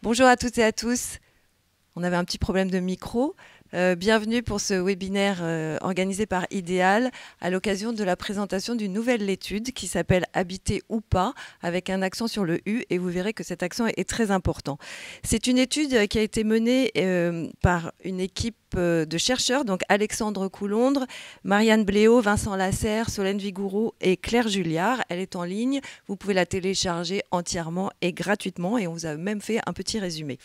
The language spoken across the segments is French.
Bonjour à toutes et à tous. On avait un petit problème de micro. Bienvenue pour ce webinaire organisé par Idéal à l'occasion de la présentation d'une nouvelle étude qui s'appelle Habiter ou pas, avec un accent sur le U, et vous verrez que cet accent est très important. C'est une étude qui a été menée par une équipe de chercheurs, donc Alexandre Coulondre, Marianne Bléau, Vincent Lasserre, Solène Vigouroux et Claire Julliard. Elle est en ligne, vous pouvez la télécharger entièrement et gratuitement, et on vous a même fait un petit résumé.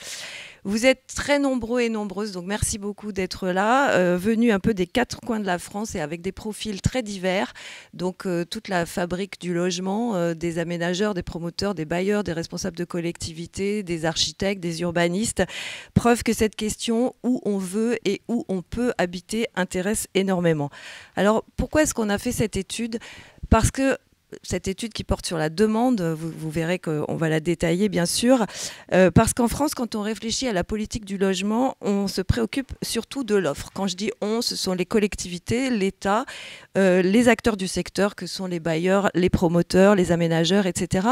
Vous êtes très nombreux et nombreuses, donc merci beaucoup d'être là, venus un peu des quatre coins de la France et avec des profils très divers. Donc toute la fabrique du logement, des aménageurs, des promoteurs, des bailleurs, des responsables de collectivités, des architectes, des urbanistes. Preuve que cette question, où on veut et où on peut habiter, intéresse énormément. Alors pourquoi est-ce qu'on a fait cette étude ? Parce que cette étude qui porte sur la demande, vous verrez qu'on va la détailler bien sûr, parce qu'en France, quand on réfléchit à la politique du logement, on se préoccupe surtout de l'offre. Quand je dis on, ce sont les collectivités, l'État, les acteurs du secteur, que sont les bailleurs, les promoteurs, les aménageurs, etc.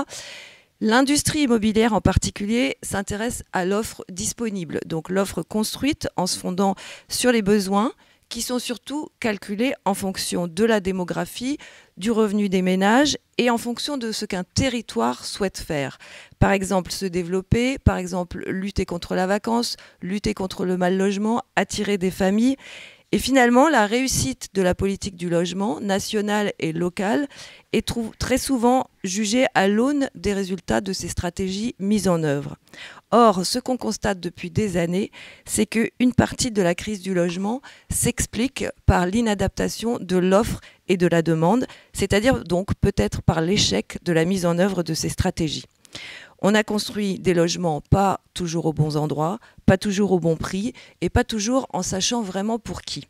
L'industrie immobilière en particulier s'intéresse à l'offre disponible, donc l'offre construite en se fondant sur les besoins, qui sont surtout calculés en fonction de la démographie, du revenu des ménages et en fonction de ce qu'un territoire souhaite faire. Par exemple, se développer, par exemple, lutter contre la vacance, lutter contre le mal logement, attirer des familles. Et finalement, la réussite de la politique du logement, nationale et locale, est très souvent jugée à l'aune des résultats de ces stratégies mises en œuvre. Or, ce qu'on constate depuis des années, c'est qu'une partie de la crise du logement s'explique par l'inadaptation de l'offre et de la demande, c'est-à-dire donc peut-être par l'échec de la mise en œuvre de ces stratégies. On a construit des logements pas toujours aux bons endroits, pas toujours au bon prix et pas toujours en sachant vraiment pour qui.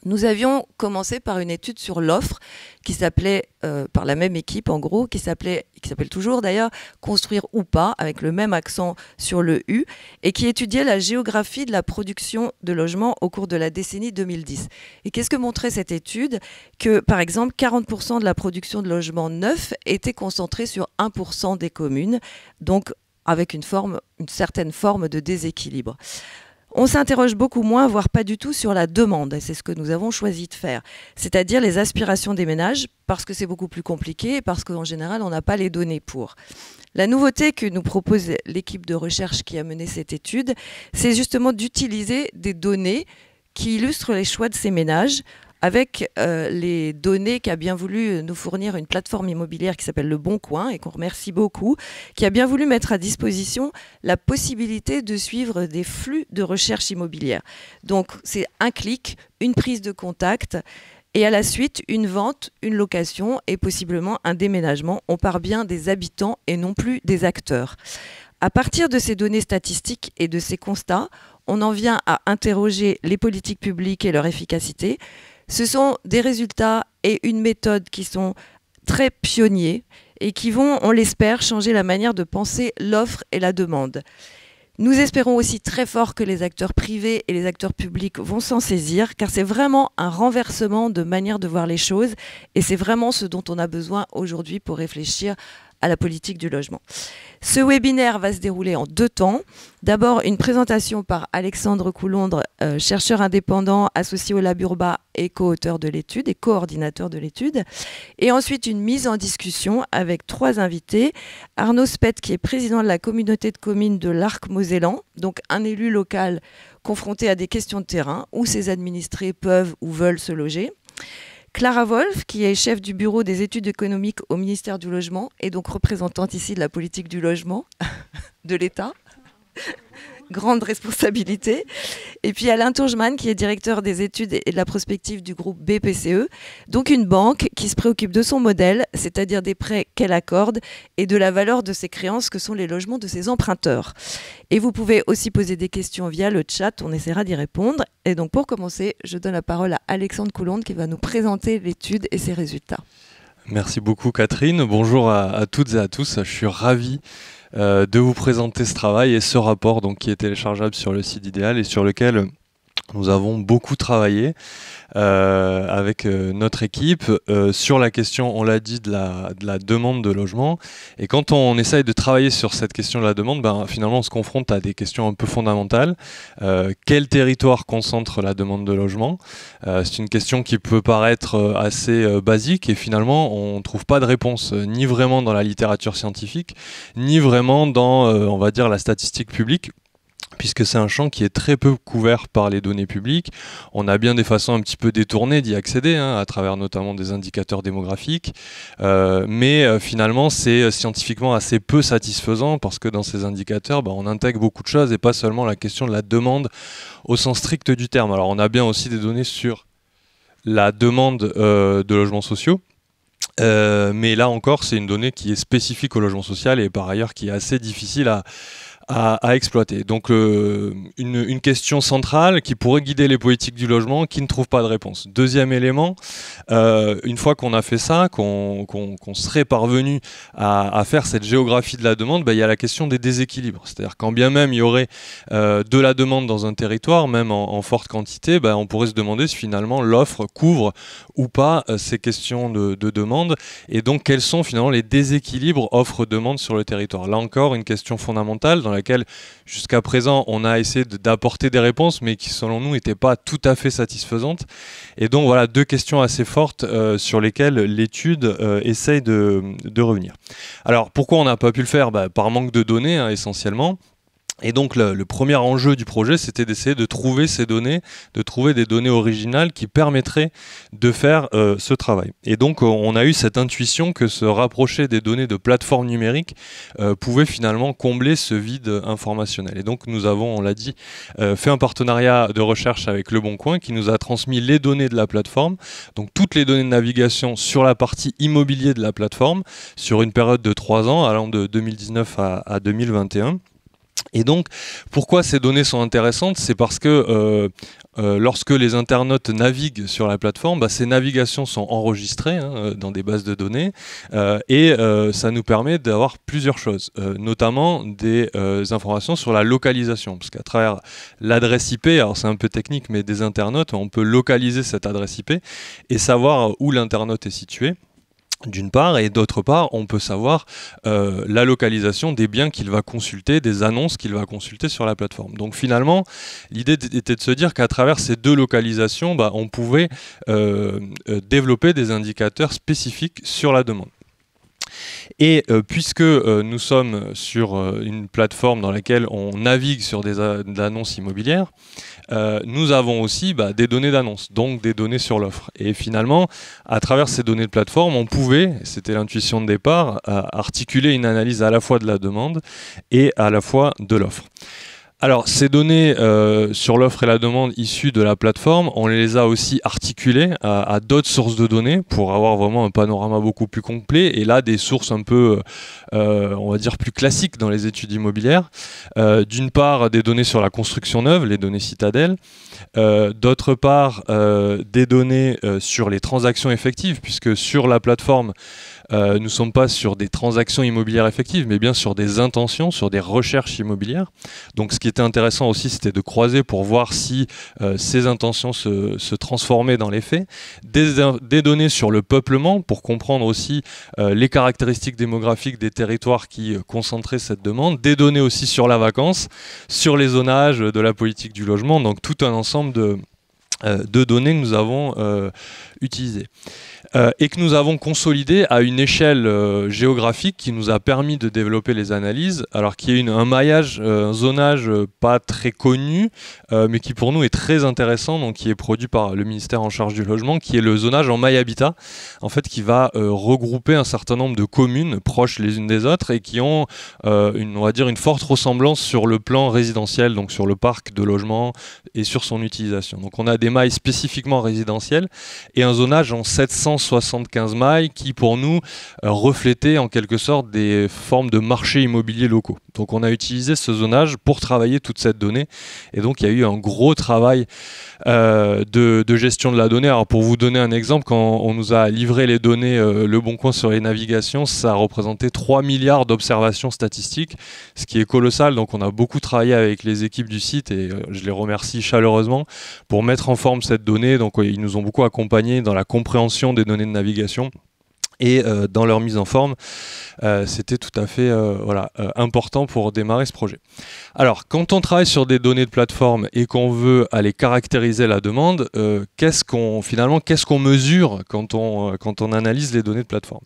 Nous avions commencé par une étude sur l'offre qui s'appelait, par la même équipe en gros, qui s'appelle toujours d'ailleurs « Construire ou pas » avec le même accent sur le U et qui étudiait la géographie de la production de logements au cours de la décennie 2010. Et qu'est-ce que montrait cette étude ? Que par exemple 40% de la production de logements neufs était concentrée sur 1% des communes, donc avec une certaine forme de déséquilibre. On s'interroge beaucoup moins, voire pas du tout, sur la demande, et c'est ce que nous avons choisi de faire, c'est-à-dire les aspirations des ménages, parce que c'est beaucoup plus compliqué et parce qu'en général, on n'a pas les données pour. La nouveauté que nous propose l'équipe de recherche qui a mené cette étude, c'est justement d'utiliser des données qui illustrent les choix de ces ménages, avec les données qu'a bien voulu nous fournir une plateforme immobilière qui s'appelle Le Bon Coin et qu'on remercie beaucoup, qui a bien voulu mettre à disposition la possibilité de suivre des flux de recherche immobilière. Donc c'est un clic, une prise de contact et à la suite une vente, une location et possiblement un déménagement. On part bien des habitants et non plus des acteurs. À partir de ces données statistiques et de ces constats, on en vient à interroger les politiques publiques et leur efficacité. Ce sont des résultats et une méthode qui sont très pionniers et qui vont, on l'espère, changer la manière de penser l'offre et la demande. Nous espérons aussi très fort que les acteurs privés et les acteurs publics vont s'en saisir, car c'est vraiment un renversement de manière de voir les choses et c'est vraiment ce dont on a besoin aujourd'hui pour réfléchir à la politique du logement. Ce webinaire va se dérouler en 2 temps. D'abord, une présentation par Alexandre Coulondre, chercheur indépendant associé au Lab Urba et co-auteur de l'étude et coordinateur de l'étude. Et ensuite, une mise en discussion avec 3 invités. Arnaud Spett, qui est président de la communauté de communes de l'Arc-Mosellan, donc un élu local confronté à des questions de terrain où ses administrés peuvent ou veulent se loger. Clara Wolf, qui est chef du bureau des études économiques au ministère du Logement et donc représentante ici de la politique du logement de l'État. Grande responsabilité. Et puis Alain Tourgeman, qui est directeur des études et de la prospective du groupe BPCE, donc une banque qui se préoccupe de son modèle, c'est-à-dire des prêts qu'elle accorde et de la valeur de ses créances que sont les logements de ses emprunteurs. Et vous pouvez aussi poser des questions via le chat, on essaiera d'y répondre. Et donc pour commencer, je donne la parole à Alexandre Coulondre qui va nous présenter l'étude et ses résultats. Merci beaucoup Catherine, bonjour à toutes et à tous, je suis ravi de vous présenter ce travail et ce rapport donc, qui est téléchargeable sur le site d'Idéal et sur lequel Nous avons beaucoup travaillé avec notre équipe sur la question, on l'a dit, de la demande de logement. Et quand on essaye de travailler sur cette question de la demande, finalement on se confronte à des questions un peu fondamentales. Quel territoire concentre la demande de logement? C'est une question qui peut paraître assez basique et finalement on ne trouve pas de réponse, ni vraiment dans la littérature scientifique, ni vraiment dans, on va dire, la statistique publique, puisque c'est un champ qui est très peu couvert par les données publiques. On a bien des façons un petit peu détournées d'y accéder, à travers notamment des indicateurs démographiques, mais finalement c'est scientifiquement assez peu satisfaisant, parce que dans ces indicateurs, on intègre beaucoup de choses et pas seulement la question de la demande au sens strict du terme. Alors on a bien aussi des données sur la demande de logements sociaux, mais là encore c'est une donnée qui est spécifique au logement social et par ailleurs qui est assez difficile à exploiter. Donc une question centrale qui pourrait guider les politiques du logement, qui ne trouve pas de réponse. Deuxième élément, une fois qu'on a fait ça, qu'on serait parvenu à faire cette géographie de la demande, il y a la question des déséquilibres. C'est-à-dire quand bien même il y aurait de la demande dans un territoire, même en forte quantité, on pourrait se demander si finalement l'offre couvre ou pas ces questions de demande, et donc quels sont finalement les déséquilibres offre-demande sur le territoire. Là encore, une question fondamentale dans laquelle jusqu'à présent on a essayé d'apporter des réponses, mais qui selon nous n'étaient pas tout à fait satisfaisantes. Et donc voilà, deux questions assez fortes sur lesquelles l'étude essaye de revenir. Alors pourquoi on n'a pas pu le faire? Par manque de données, essentiellement. Et donc le premier enjeu du projet, c'était d'essayer de trouver ces données, de trouver des données originales qui permettraient de faire ce travail. Et donc on a eu cette intuition que se rapprocher des données de plateformes numériques pouvait finalement combler ce vide informationnel. Et donc nous avons, on l'a dit, fait un partenariat de recherche avec Le Bon Coin qui nous a transmis les données de la plateforme, donc toutes les données de navigation sur la partie immobilier de la plateforme, sur une période de 3 ans, allant de 2019 à 2021. Et donc, pourquoi ces données sont intéressantes? C'est parce que lorsque les internautes naviguent sur la plateforme, ces navigations sont enregistrées dans des bases de données et ça nous permet d'avoir plusieurs choses, notamment des informations sur la localisation, parce qu'à travers l'adresse IP, alors c'est un peu technique, mais des internautes, on peut localiser cette adresse IP et savoir où l'internaute est situé, d'une part, et d'autre part, on peut savoir la localisation des biens qu'il va consulter, des annonces qu'il va consulter sur la plateforme. Donc finalement, l'idée était de se dire qu'à travers ces deux localisations, on pouvait développer des indicateurs spécifiques sur la demande. Et puisque nous sommes sur une plateforme dans laquelle on navigue sur des annonces immobilières, nous avons aussi des données d'annonce, donc des données sur l'offre. Et finalement, à travers ces données de plateforme, on pouvait, c'était l'intuition de départ, articuler une analyse à la fois de la demande et à la fois de l'offre. Alors, ces données sur l'offre et la demande issues de la plateforme, on les a aussi articulées à d'autres sources de données pour avoir vraiment un panorama beaucoup plus complet. Et là, des sources un peu, on va dire, plus classiques dans les études immobilières. D'une part, des données sur la construction neuve, les données Citadel. D'autre part, des données sur les transactions effectives, puisque sur la plateforme, nous ne sommes pas sur des transactions immobilières effectives, mais bien sur des intentions, sur des recherches immobilières. Donc ce qui était intéressant aussi, c'était de croiser pour voir si ces intentions se transformaient dans les faits. Des données sur le peuplement, pour comprendre aussi les caractéristiques démographiques des territoires qui concentraient cette demande. Des données aussi sur la vacance, sur les zonages de la politique du logement. Donc tout un ensemble de données que nous avons utilisées. Et que nous avons consolidé à une échelle géographique qui nous a permis de développer les analyses, alors qu'il y a un maillage, un zonage pas très connu, mais qui pour nous est très intéressant, donc qui est produit par le ministère en charge du logement, qui est le zonage en maille habitat, en fait, qui va regrouper un certain nombre de communes proches les unes des autres et qui ont, on va dire, une forte ressemblance sur le plan résidentiel, donc sur le parc de logements et sur son utilisation. Donc on a des mailles spécifiquement résidentielles et un zonage en 775 mailles qui pour nous reflétait en quelque sorte des formes de marchés immobiliers locaux. Donc on a utilisé ce zonage pour travailler toute cette donnée et donc il y a eu un gros travail de gestion de la donnée. Alors pour vous donner un exemple, quand on nous a livré les données Le Bon Coin sur les navigations, ça a représenté 3 milliards d'observations statistiques, ce qui est colossal. Donc on a beaucoup travaillé avec les équipes du site et je les remercie chaleureusement pour mettre en forme cette donnée. Donc ils nous ont beaucoup accompagnés dans la compréhension des données de navigation. Et dans leur mise en forme, c'était tout à fait important pour démarrer ce projet. Alors, quand on travaille sur des données de plateforme et qu'on veut aller caractériser la demande, qu'est-ce qu'on mesure quand on analyse les données de plateforme ?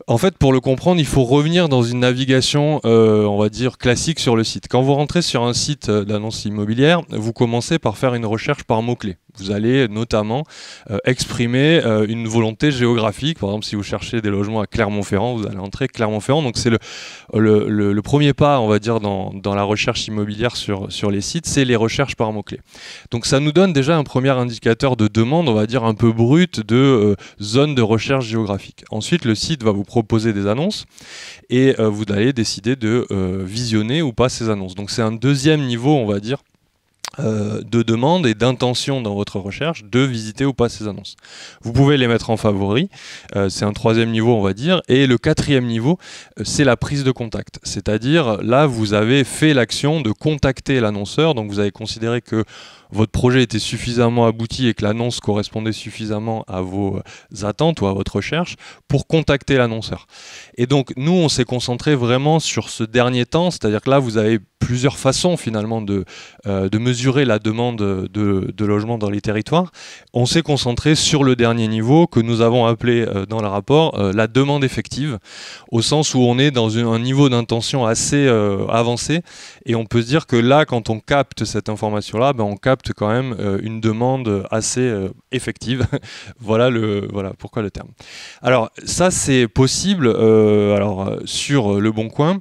En fait, pour le comprendre, il faut revenir dans une navigation, on va dire, classique sur le site. Quand vous rentrez sur un site d'annonce immobilière, vous commencez par faire une recherche par mots-clés. Vous allez notamment exprimer une volonté géographique. Par exemple, si vous cherchez des logements à Clermont-Ferrand, vous allez entrer Clermont-Ferrand. Donc c'est le premier pas, on va dire, dans la recherche immobilière sur les sites, c'est les recherches par mots-clés. Donc ça nous donne déjà un premier indicateur de demande, on va dire, un peu brut de zone de recherche géographique. Ensuite, le site va vous proposer des annonces et vous allez décider de visionner ou pas ces annonces. Donc c'est un deuxième niveau, on va dire, de demande et d'intention dans votre recherche de visiter ou pas ces annonces. Vous pouvez les mettre en favori, c'est un troisième niveau on va dire, et le quatrième niveau c'est la prise de contact, c'est-à-dire là vous avez fait l'action de contacter l'annonceur, donc vous avez considéré que votre projet était suffisamment abouti et que l'annonce correspondait suffisamment à vos attentes ou à votre recherche pour contacter l'annonceur. Et donc nous on s'est concentré vraiment sur ce dernier temps, c'est-à-dire que là vous avez plusieurs façons finalement de mesurer la demande de logement dans les territoires. On s'est concentré sur le dernier niveau que nous avons appelé dans le rapport la demande effective, au sens où on est dans un niveau d'intention assez avancé et on peut se dire que là quand on capte cette information-là, on capte quand même une demande assez effective. voilà pourquoi le terme. Alors ça c'est possible sur Le Bon Coin.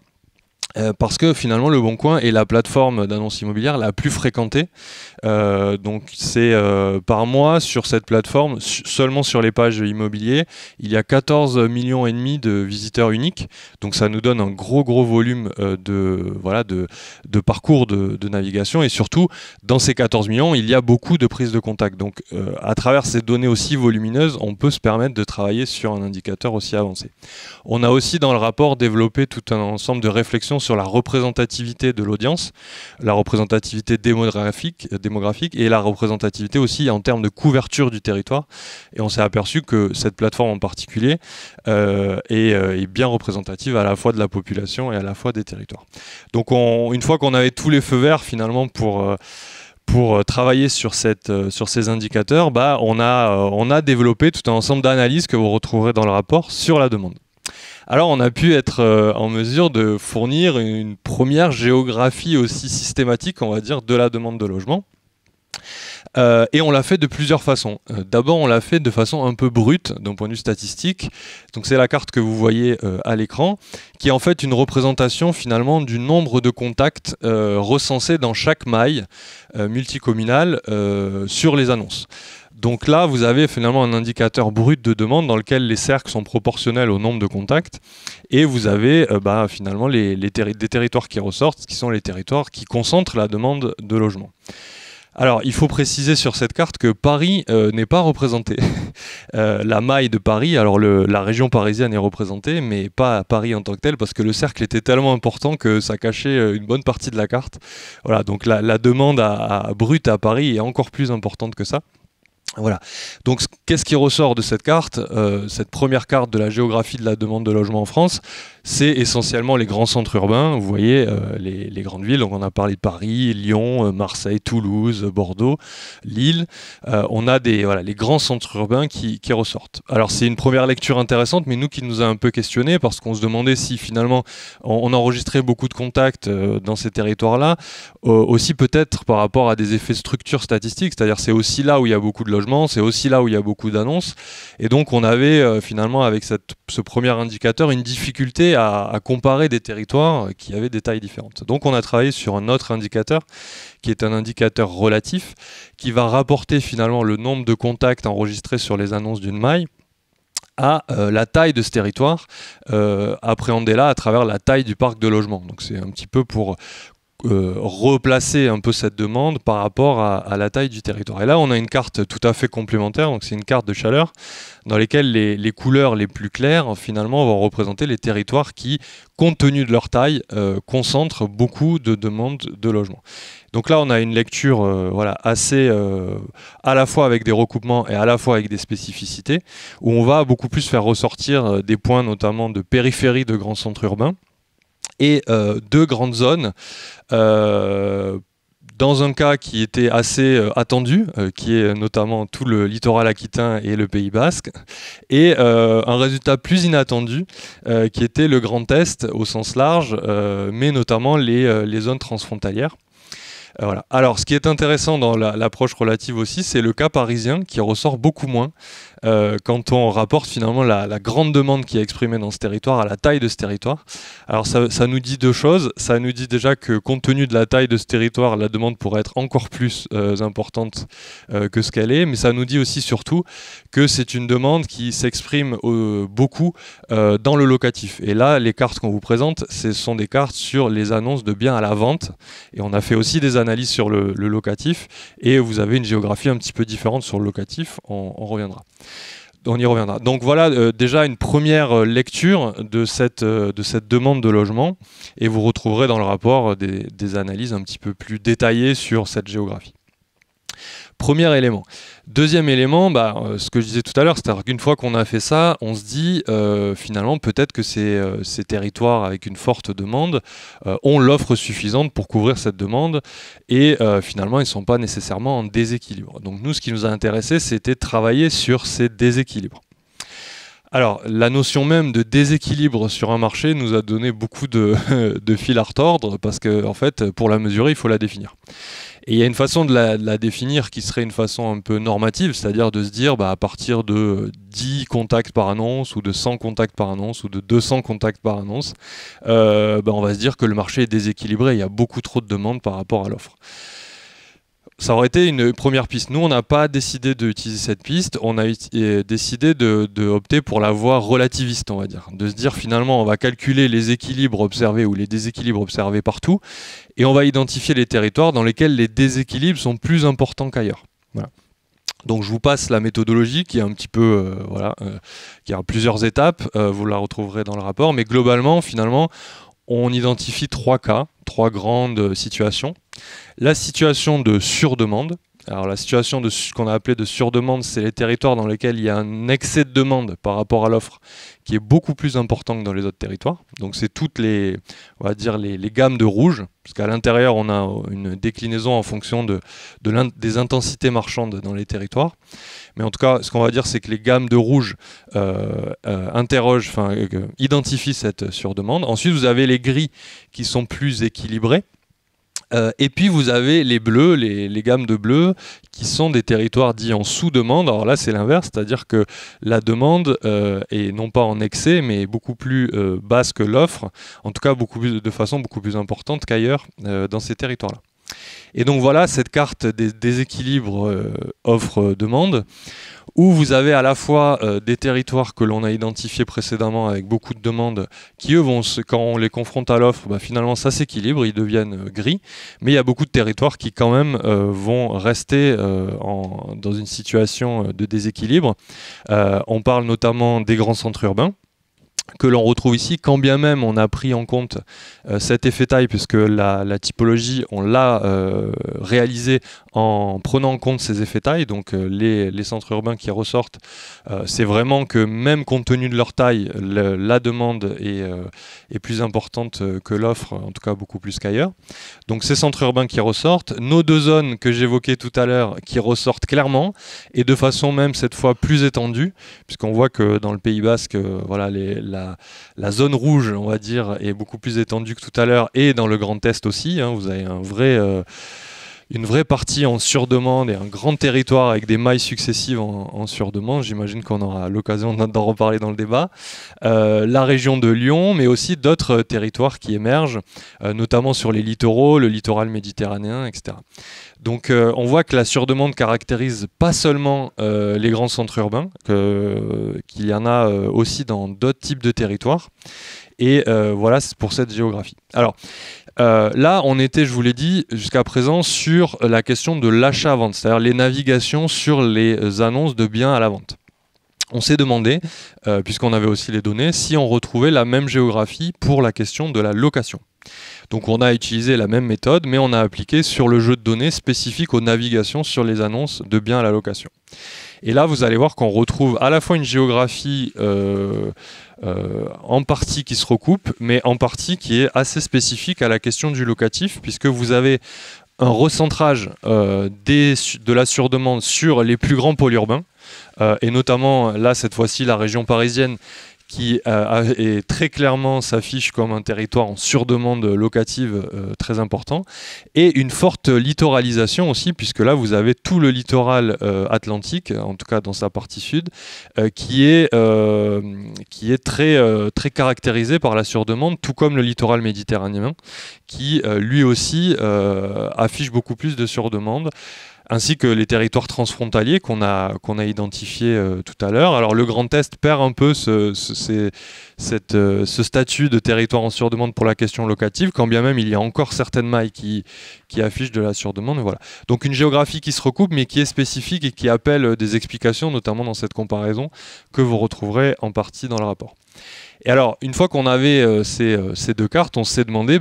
Parce que finalement Le Bon Coin est la plateforme d'annonce immobilière la plus fréquentée. Donc c'est par mois sur cette plateforme, seulement sur les pages immobilières, il y a 14,5 millions de visiteurs uniques. Donc ça nous donne un gros volume de parcours de navigation. Et surtout, dans ces 14 millions, il y a beaucoup de prises de contact. Donc à travers ces données aussi volumineuses, on peut se permettre de travailler sur un indicateur aussi avancé. On a aussi dans le rapport développé tout un ensemble de réflexions sur la représentativité de l'audience, la représentativité démographique et la représentativité aussi en termes de couverture du territoire. Et on s'est aperçu que cette plateforme en particulier est bien représentative à la fois de la population et à la fois des territoires. Donc une fois qu'on avait tous les feux verts finalement pour travailler sur ces indicateurs, on a développé tout un ensemble d'analyses que vous retrouverez dans le rapport sur la demande. Alors on a pu être en mesure de fournir une première géographie aussi systématique, on va dire, de la demande de logement. Et on l'a fait de plusieurs façons. D'abord, on l'a fait de façon un peu brute d'un point de vue statistique. Donc c'est la carte que vous voyez à l'écran, qui est en fait une représentation finalement du nombre de contacts recensés dans chaque maille multicommunale sur les annonces. Donc là, vous avez finalement un indicateur brut de demande dans lequel les cercles sont proportionnels au nombre de contacts et vous avez finalement des territoires qui ressortent, qui sont les territoires qui concentrent la demande de logement. Alors, il faut préciser sur cette carte que Paris n'est pas représenté. La maille de Paris, alors la région parisienne est représentée, mais pas Paris en tant que tel, parce que le cercle était tellement important que ça cachait une bonne partie de la carte. Voilà, donc la demande brute à Paris est encore plus importante que ça. Voilà. Donc, qu'est-ce qui ressort de cette carte, cette première carte de la géographie de la demande de logement en France? C'est essentiellement les grands centres urbains, vous voyez, les grandes villes. Donc on a parlé de Paris, Lyon, Marseille, Toulouse, Bordeaux, Lille. On a les grands centres urbains qui ressortent. Alors c'est une première lecture intéressante, mais nous qui nous a un peu questionné parce qu'on se demandait si finalement on enregistrait beaucoup de contacts dans ces territoires-là, aussi peut-être par rapport à des effets de structure statistique, c'est-à-dire c'est aussi là où il y a beaucoup de logements, c'est aussi là où il y a beaucoup d'annonces. Et donc on avait finalement avec ce premier indicateur une difficulté aider à comparer des territoires qui avaient des tailles différentes. Donc on a travaillé sur un autre indicateur, qui est un indicateur relatif, qui va rapporter finalement le nombre de contacts enregistrés sur les annonces d'une maille à la taille de ce territoire, appréhendé là à travers la taille du parc de logement. Donc c'est un petit peu pour replacer un peu cette demande par rapport à la taille du territoire. Et là, on a une carte tout à fait complémentaire, donc c'est une carte de chaleur dans lesquelles les couleurs les plus claires, finalement, vont représenter les territoires qui, compte tenu de leur taille, concentrent beaucoup de demandes de logement. Donc là, on a une lecture voilà, assez à la fois avec des recoupements et à la fois avec des spécificités, où on va beaucoup plus faire ressortir des points notamment de périphérie de grands centres urbains, et deux grandes zones, dans un cas qui était assez attendu, qui est notamment tout le littoral aquitain et le Pays Basque, et un résultat plus inattendu, qui était le Grand Est au sens large, mais notamment les zones transfrontalières. Voilà. Alors, ce qui est intéressant dans l'approche relative aussi, c'est le cas parisien qui ressort beaucoup moins quand on rapporte finalement la grande demande qui est exprimée dans ce territoire à la taille de ce territoire. Alors, ça nous dit deux choses. Ça nous dit déjà que compte tenu de la taille de ce territoire, la demande pourrait être encore plus importante que ce qu'elle est, mais ça nous dit aussi surtout que c'est une demande qui s'exprime beaucoup dans le locatif. Et là, les cartes qu'on vous présente, ce sont des cartes sur les annonces de biens à la vente. Et on a fait aussi des analyse sur le locatif, et vous avez une géographie un petit peu différente sur le locatif, on y reviendra. Donc voilà déjà une première lecture de cette demande de logement, et vous retrouverez dans le rapport des analyses un petit peu plus détaillées sur cette géographie. Premier élément. Deuxième élément, ce que je disais tout à l'heure, c'est-à-dire qu'une fois qu'on a fait ça, on se dit finalement peut-être que ces territoires avec une forte demande ont l'offre suffisante pour couvrir cette demande, et finalement ils ne sont pas nécessairement en déséquilibre. Donc nous, ce qui nous a intéressé, c'était de travailler sur ces déséquilibres. Alors, la notion même de déséquilibre sur un marché nous a donné beaucoup de fil à retordre, parce que en fait, pour la mesurer, il faut la définir. Et il y a une façon de la définir qui serait une façon un peu normative, c'est-à-dire de se dire à partir de 10 contacts par annonce, ou de 100 contacts par annonce, ou de 200 contacts par annonce, on va se dire que le marché est déséquilibré, il y a beaucoup trop de demandes par rapport à l'offre. Ça aurait été une première piste. Nous, on n'a pas décidé d'utiliser cette piste, on a décidé de opter pour la voie relativiste, on va dire. De se dire finalement, on va calculer les équilibres observés ou les déséquilibres observés partout, et on va identifier les territoires dans lesquels les déséquilibres sont plus importants qu'ailleurs. Voilà. Donc je vous passe la méthodologie qui est un petit peu, qui a plusieurs étapes, vous la retrouverez dans le rapport, mais globalement, finalement, on identifie trois cas, trois grandes situations. La situation de surdemande. Alors la situation de ce qu'on a appelé de surdemande, c'est les territoires dans lesquels il y a un excès de demande par rapport à l'offre qui est beaucoup plus important que dans les autres territoires. Donc c'est toutes les, on va dire les gammes de rouge, parce qu'à l'intérieur on a une déclinaison en fonction des intensités marchandes dans les territoires. Mais en tout cas, ce qu'on va dire, c'est que les gammes de rouge identifient cette surdemande. Ensuite, vous avez les gris qui sont plus équilibrés. Et puis vous avez les bleus, les gammes de bleu, qui sont des territoires dits en sous-demande. Alors là, c'est l'inverse, c'est-à-dire que la demande est non pas en excès, mais beaucoup plus basse que l'offre, en tout cas de façon beaucoup plus importante qu'ailleurs dans ces territoires-là. Et donc voilà cette carte des déséquilibres offre-demande, où vous avez à la fois des territoires que l'on a identifiés précédemment avec beaucoup de demandes, qui eux, quand on les confronte à l'offre, finalement ça s'équilibre, ils deviennent gris, mais il y a beaucoup de territoires qui quand même vont rester dans une situation de déséquilibre. On parle notamment des grands centres urbains, que l'on retrouve ici, quand bien même on a pris en compte cet effet taille, puisque la typologie, on l'a réalisé en prenant en compte ces effets taille. Donc les centres urbains qui ressortent, c'est vraiment que même compte tenu de leur taille, la demande est plus importante que l'offre, en tout cas beaucoup plus qu'ailleurs. Donc ces centres urbains qui ressortent, nos deux zones que j'évoquais tout à l'heure qui ressortent clairement, et de façon même cette fois plus étendue, puisqu'on voit que dans le Pays Basque, voilà, la zone rouge, on va dire, est beaucoup plus étendue que tout à l'heure, et dans le Grand Est aussi, hein, vous avez une vraie partie en surdemande et un grand territoire avec des mailles successives en surdemande. J'imagine qu'on aura l'occasion d'en reparler dans le débat. La région de Lyon, mais aussi d'autres territoires qui émergent, notamment sur les littoraux, le littoral méditerranéen, etc. Donc on voit que la surdemande caractérise pas seulement les grands centres urbains, qu'il y en a aussi dans d'autres types de territoires. Et voilà, c'est pour cette géographie. Alors là, on était, je vous l'ai dit, jusqu'à présent sur la question de l'achat-vente, c'est-à-dire les navigations sur les annonces de biens à la vente. On s'est demandé, puisqu'on avait aussi les données, si on retrouvait la même géographie pour la question de la location. Donc on a utilisé la même méthode, mais on a appliqué sur le jeu de données spécifique aux navigations sur les annonces de biens à la location. Et là, vous allez voir qu'on retrouve à la fois une géographie en partie qui se recoupe, mais en partie qui est assez spécifique à la question du locatif, puisque vous avez un recentrage de la surdemande sur les plus grands pôles urbains, et notamment là, cette fois-ci, la région parisienne, qui est très clairement s'affiche comme un territoire en surdemande locative très important, et une forte littoralisation aussi, puisque là vous avez tout le littoral atlantique, en tout cas dans sa partie sud, qui est très caractérisé par la surdemande, tout comme le littoral méditerranéen, qui lui aussi affiche beaucoup plus de surdemande, ainsi que les territoires transfrontaliers qu'on a identifiés tout à l'heure. Alors le Grand Est perd un peu ce statut de territoire en surdemande pour la question locative, quand bien même il y a encore certaines mailles qui affichent de la surdemande. Voilà. Donc une géographie qui se recoupe, mais qui est spécifique et qui appelle des explications, notamment dans cette comparaison, que vous retrouverez en partie dans le rapport. Et alors, une fois qu'on avait ces deux cartes, on s'est demandé,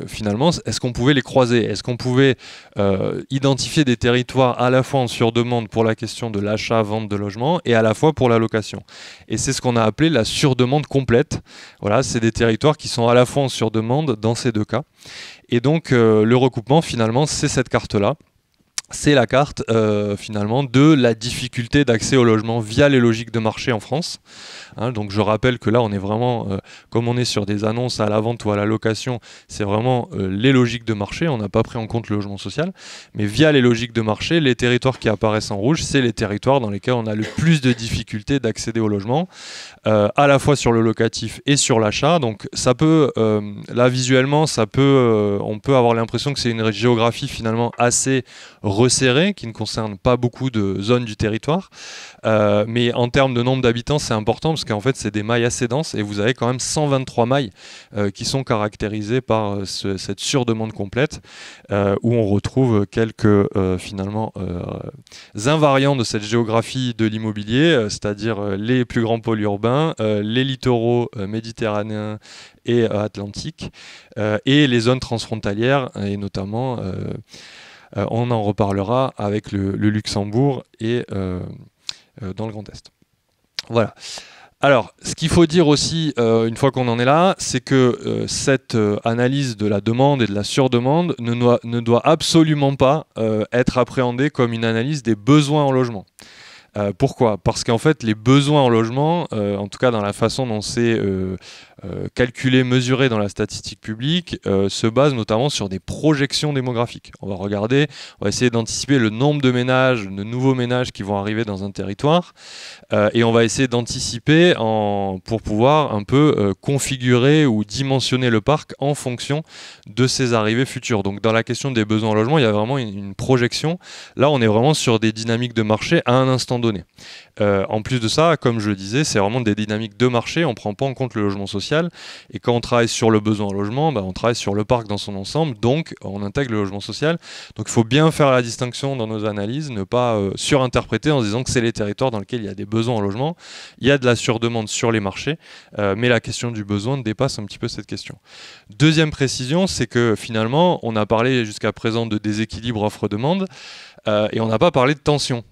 finalement, est-ce qu'on pouvait les croiser? Est-ce qu'on pouvait identifier des territoires à la fois en surdemande pour la question de l'achat-vente de logements et à la fois pour la location? Et c'est ce qu'on a appelé la surdemande complète. Voilà, c'est des territoires qui sont à la fois en surdemande dans ces deux cas. Et donc, le recoupement, finalement, c'est cette carte-là. C'est la carte finalement de la difficulté d'accès au logement via les logiques de marché en France. Donc je rappelle que là on est vraiment, comme on est sur des annonces à la vente ou à la location, c'est vraiment les logiques de marché, on n'a pas pris en compte le logement social, mais via les logiques de marché, les territoires qui apparaissent en rouge, c'est les territoires dans lesquels on a le plus de difficultés d'accéder au logement, à la fois sur le locatif et sur l'achat. Donc ça peut, là visuellement, on peut avoir l'impression que c'est une géographie finalement assez resserré, qui ne concerne pas beaucoup de zones du territoire. Mais en termes de nombre d'habitants, c'est important parce qu'en fait, c'est des mailles assez denses et vous avez quand même 123 mailles qui sont caractérisées par cette surdemande complète où on retrouve quelques finalement invariants de cette géographie de l'immobilier, c'est-à-dire les plus grands pôles urbains, les littoraux méditerranéens et atlantiques et les zones transfrontalières et notamment on en reparlera avec le Luxembourg et dans le Grand Est. Voilà. Alors, ce qu'il faut dire aussi, une fois qu'on en est là, c'est que cette analyse de la demande et de la surdemande ne doit absolument pas être appréhendée comme une analyse des besoins en logement. Pourquoi? Parce qu'en fait, les besoins en logement, en tout cas dans la façon dont c'est calculé, mesuré dans la statistique publique, se basent notamment sur des projections démographiques. On va essayer d'anticiper le nombre de ménages, de nouveaux ménages qui vont arriver dans un territoire, et on va essayer d'anticiper pour pouvoir un peu configurer ou dimensionner le parc en fonction de ces arrivées futures. Donc dans la question des besoins en logement, il y a vraiment une projection. Là, on est vraiment sur des dynamiques de marché à un instant donné. En plus de ça, comme je le disais, c'est vraiment des dynamiques de marché, on ne prend pas en compte le logement social, et quand on travaille sur le besoin en logement, on travaille sur le parc dans son ensemble, donc on intègre le logement social. Donc il faut bien faire la distinction dans nos analyses, ne pas surinterpréter en se disant que c'est les territoires dans lesquels il y a des besoins en logement. Il y a de la surdemande sur les marchés, mais la question du besoin dépasse un petit peu cette question. Deuxième précision, c'est que finalement, on a parlé jusqu'à présent de déséquilibre offre-demande, et on n'a pas parlé de tension.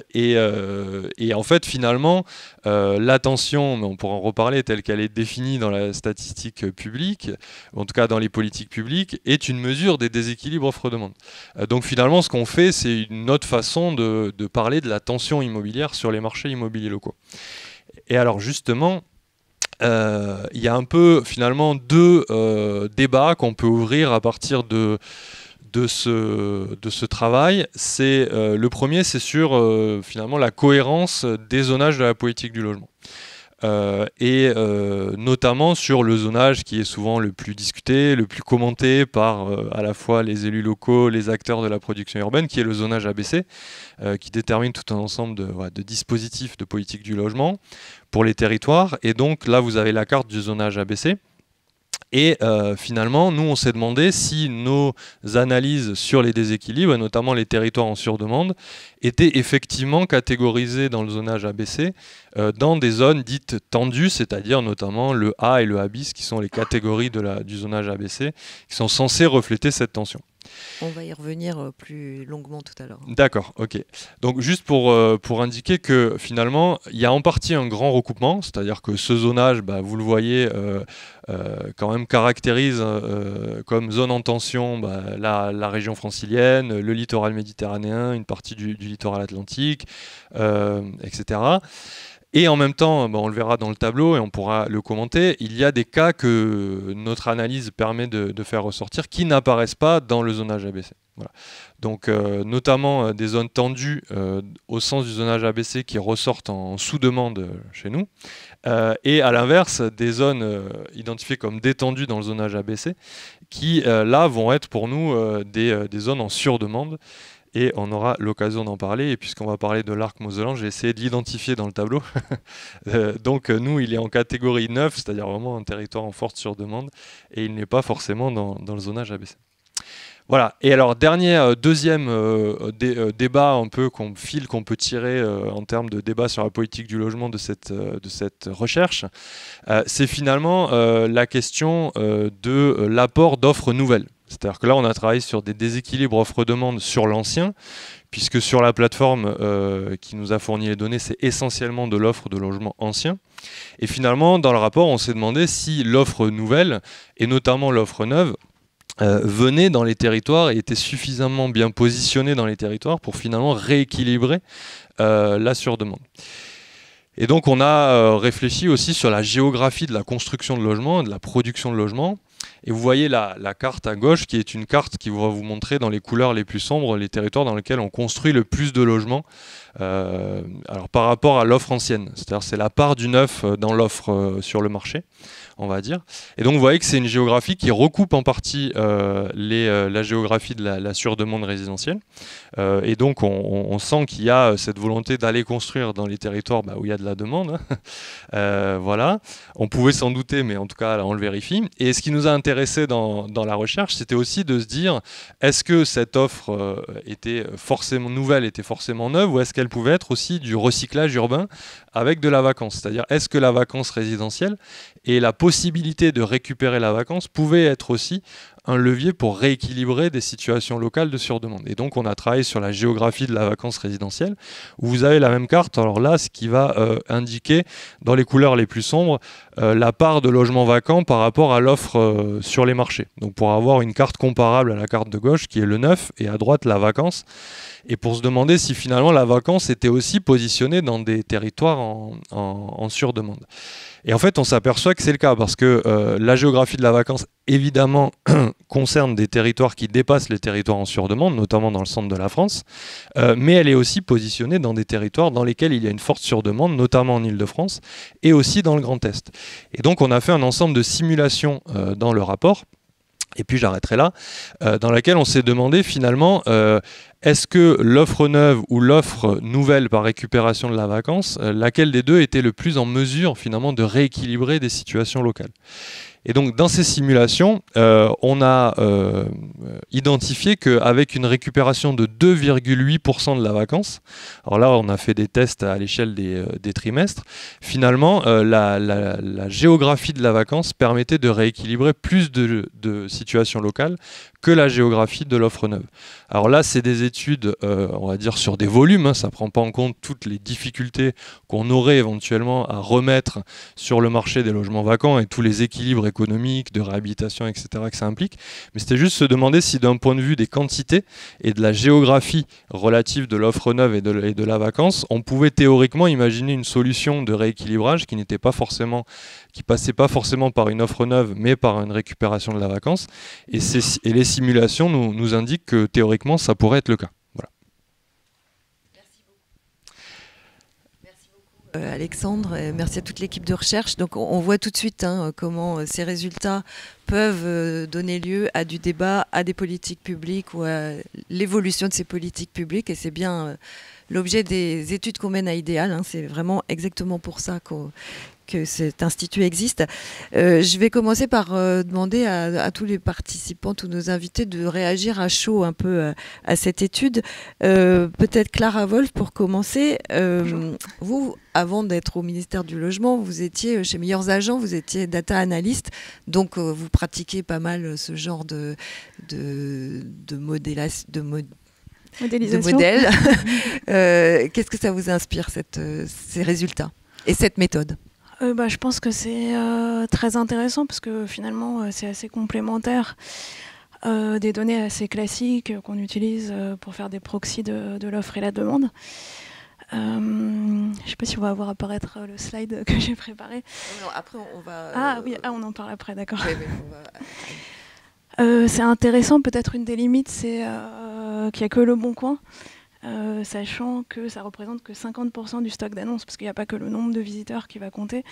et en fait, finalement, la tension, mais on pourra en reparler, telle qu'elle est définie dans la statistique publique, en tout cas dans les politiques publiques, est une mesure des déséquilibres offre-demande. Donc finalement, ce qu'on fait, c'est une autre façon de parler de la tension immobilière sur les marchés immobiliers locaux. Et alors justement, il y a un peu finalement deux débats qu'on peut ouvrir à partir de de ce travail, c'est le premier, c'est sur finalement la cohérence des zonages de la politique du logement. Notamment sur le zonage qui est souvent le plus discuté, le plus commenté par à la fois les élus locaux, les acteurs de la production urbaine, qui est le zonage ABC, qui détermine tout un ensemble de dispositifs de politique du logement pour les territoires. Et donc là, vous avez la carte du zonage ABC. Et finalement, nous, on s'est demandé si nos analyses sur les déséquilibres, et notamment les territoires en surdemande, étaient effectivement catégorisés dans le zonage ABC dans des zones dites tendues, c'est-à-dire notamment le A et le A bis, qui sont les catégories du zonage ABC, qui sont censées refléter cette tension. On va y revenir plus longuement tout à l'heure. D'accord, ok. Donc juste pour indiquer que finalement, il y a en partie un grand recoupement, c'est-à-dire que ce zonage, vous le voyez, quand même caractérise comme zone en tension la région francilienne, le littoral méditerranéen, une partie du littoral atlantique, etc. Et en même temps, on le verra dans le tableau et on pourra le commenter, il y a des cas que notre analyse permet de faire ressortir qui n'apparaissent pas dans le zonage ABC. Voilà. Donc notamment des zones tendues au sens du zonage ABC qui ressortent en sous-demande chez nous, et à l'inverse des zones identifiées comme détendues dans le zonage ABC qui là vont être pour nous des zones en surdemande. Et on aura l'occasion d'en parler. Et puisqu'on va parler de l'arc mosellan, j'ai essayé de l'identifier dans le tableau. Donc nous, il est en catégorie 9, c'est-à-dire vraiment un territoire en forte surdemande. Et il n'est pas forcément dans le zonage ABC. Voilà. Et alors, deuxième débat un peu qu'on peut tirer en termes de débat sur la politique du logement de cette recherche, c'est finalement la question de l'apport d'offres nouvelles. C'est-à-dire que là, on a travaillé sur des déséquilibres offre-demande sur l'ancien, puisque sur la plateforme qui nous a fourni les données, c'est essentiellement de l'offre de logement ancien. Et finalement, dans le rapport, on s'est demandé si l'offre nouvelle, et notamment l'offre neuve, venait dans les territoires et était suffisamment bien positionnée dans les territoires pour finalement rééquilibrer la surdemande. Et donc, on a réfléchi aussi sur la géographie de la construction de logements et de la production de logements. Et vous voyez la carte à gauche qui est une carte qui va vous montrer dans les couleurs les plus sombres les territoires dans lesquels on construit le plus de logements alors par rapport à l'offre ancienne. C'est-à-dire c'est la part du neuf dans l'offre sur le marché, on va dire. Et donc vous voyez que c'est une géographie qui recoupe en partie la géographie de la surdemande résidentielle. Et donc on sent qu'il y a cette volonté d'aller construire dans les territoires où il y a de la demande. Voilà. On pouvait s'en douter, mais en tout cas là, on le vérifie. Et ce qui nous a intéressé dans la recherche, c'était aussi de se dire, est-ce que cette offre était forcément nouvelle, était forcément neuve, ou est-ce qu'elle pouvait être aussi du recyclage urbain avec de la vacance? C'est-à-dire, est-ce que la vacance résidentielle et la possibilité de récupérer la vacance pouvaient être aussi un levier pour rééquilibrer des situations locales de surdemande. Et donc on a travaillé sur la géographie de la vacance résidentielle, où vous avez la même carte, alors là ce qui va indiquer dans les couleurs les plus sombres la part de logements vacants par rapport à l'offre sur les marchés. Donc pour avoir une carte comparable à la carte de gauche qui est le neuf et à droite la vacance, et pour se demander si finalement la vacance était aussi positionnée dans des territoires en surdemande. Et en fait, on s'aperçoit que c'est le cas parce que la géographie de la vacance, évidemment, concerne des territoires qui dépassent les territoires en surdemande, notamment dans le centre de la France, mais elle est aussi positionnée dans des territoires dans lesquels il y a une forte surdemande, notamment en Île-de-France, et aussi dans le Grand Est. Et donc, on a fait un ensemble de simulations dans le rapport, et puis j'arrêterai là, dans laquelle on s'est demandé finalement, est-ce que l'offre neuve ou l'offre nouvelle par récupération de la vacance, laquelle des deux était le plus en mesure finalement de rééquilibrer des situations locales? Et donc dans ces simulations, on a identifié qu'avec une récupération de 2,8% de la vacance, alors là on a fait des tests à l'échelle des trimestres, finalement la géographie de la vacance permettait de rééquilibrer plus de situations locales que la géographie de l'offre neuve. Alors là c'est des études, on va dire sur des volumes, ça ne prend pas en compte toutes les difficultés qu'on aurait éventuellement à remettre sur le marché des logements vacants et tous les équilibres économique, de réhabilitation, etc. que ça implique. Mais c'était juste se demander si d'un point de vue des quantités et de la géographie relative de l'offre neuve et de la vacance, on pouvait théoriquement imaginer une solution de rééquilibrage qui passait pas forcément par une offre neuve, mais par une récupération de la vacance. Et les simulations nous indiquent que théoriquement, ça pourrait être le cas. Voilà. Alexandre, et merci à toute l'équipe de recherche. Donc on voit tout de suite comment ces résultats peuvent donner lieu à du débat, à des politiques publiques ou à l'évolution de ces politiques publiques. Et c'est bien l'objet des études qu'on mène à Idéal. C'est vraiment exactement pour ça que cet institut existe. Je vais commencer par demander à tous les participants, tous nos invités, de réagir à chaud un peu à cette étude. Peut-être Clara Wolf pour commencer. Vous, avant d'être au ministère du Logement, vous étiez chez Meilleurs Agents, vous étiez data analyst, donc vous pratiquez pas mal ce genre de modélisation. De modèle. Qu'est-ce que ça vous inspire, ces résultats et cette méthode ? Je pense que c'est très intéressant parce que finalement c'est assez complémentaire des données assez classiques qu'on utilise pour faire des proxys de l'offre et la demande. Je ne sais pas si on va voir apparaître le slide que j'ai préparé. Non, après on va... Oui, on en parle après, d'accord. Oui, mais on va... c'est intéressant, peut-être une des limites, c'est qu'il n'y a que Le Bon Coin. Sachant que ça représente que 50% du stock d'annonces, parce qu'il n'y a pas que le nombre de visiteurs qui va compter,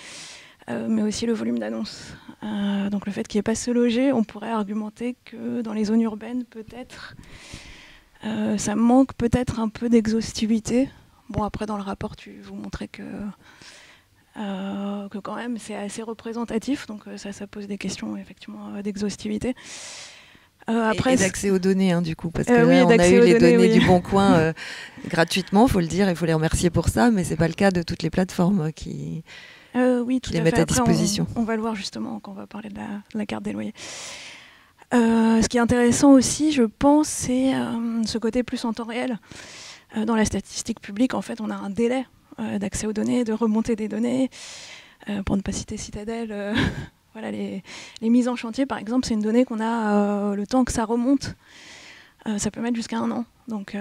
mais aussi le volume d'annonces. Donc le fait qu'il n'y ait pas Se Loger, on pourrait argumenter que dans les zones urbaines, peut-être, ça manque peut-être un peu d'exhaustivité. Bon, après, dans le rapport, tu vous montrais que quand même, c'est assez représentatif, donc ça pose des questions, effectivement, d'exhaustivité. Et d'accès aux données, du coup, parce que là, oui, on a eu les données oui. du Bon Coin gratuitement, il faut le dire, il faut les remercier pour ça, mais ce n'est pas le cas de toutes les plateformes qui les mettent à disposition. On va le voir justement quand on va parler de la carte des loyers. Ce qui est intéressant aussi, je pense, c'est ce côté plus en temps réel. Dans la statistique publique, en fait, on a un délai d'accès aux données, de remontée des données. Pour ne pas citer Citadel... Voilà, les mises en chantier, par exemple, c'est une donnée qu'on a le temps que ça remonte. Ça peut mettre jusqu'à 1 an. Donc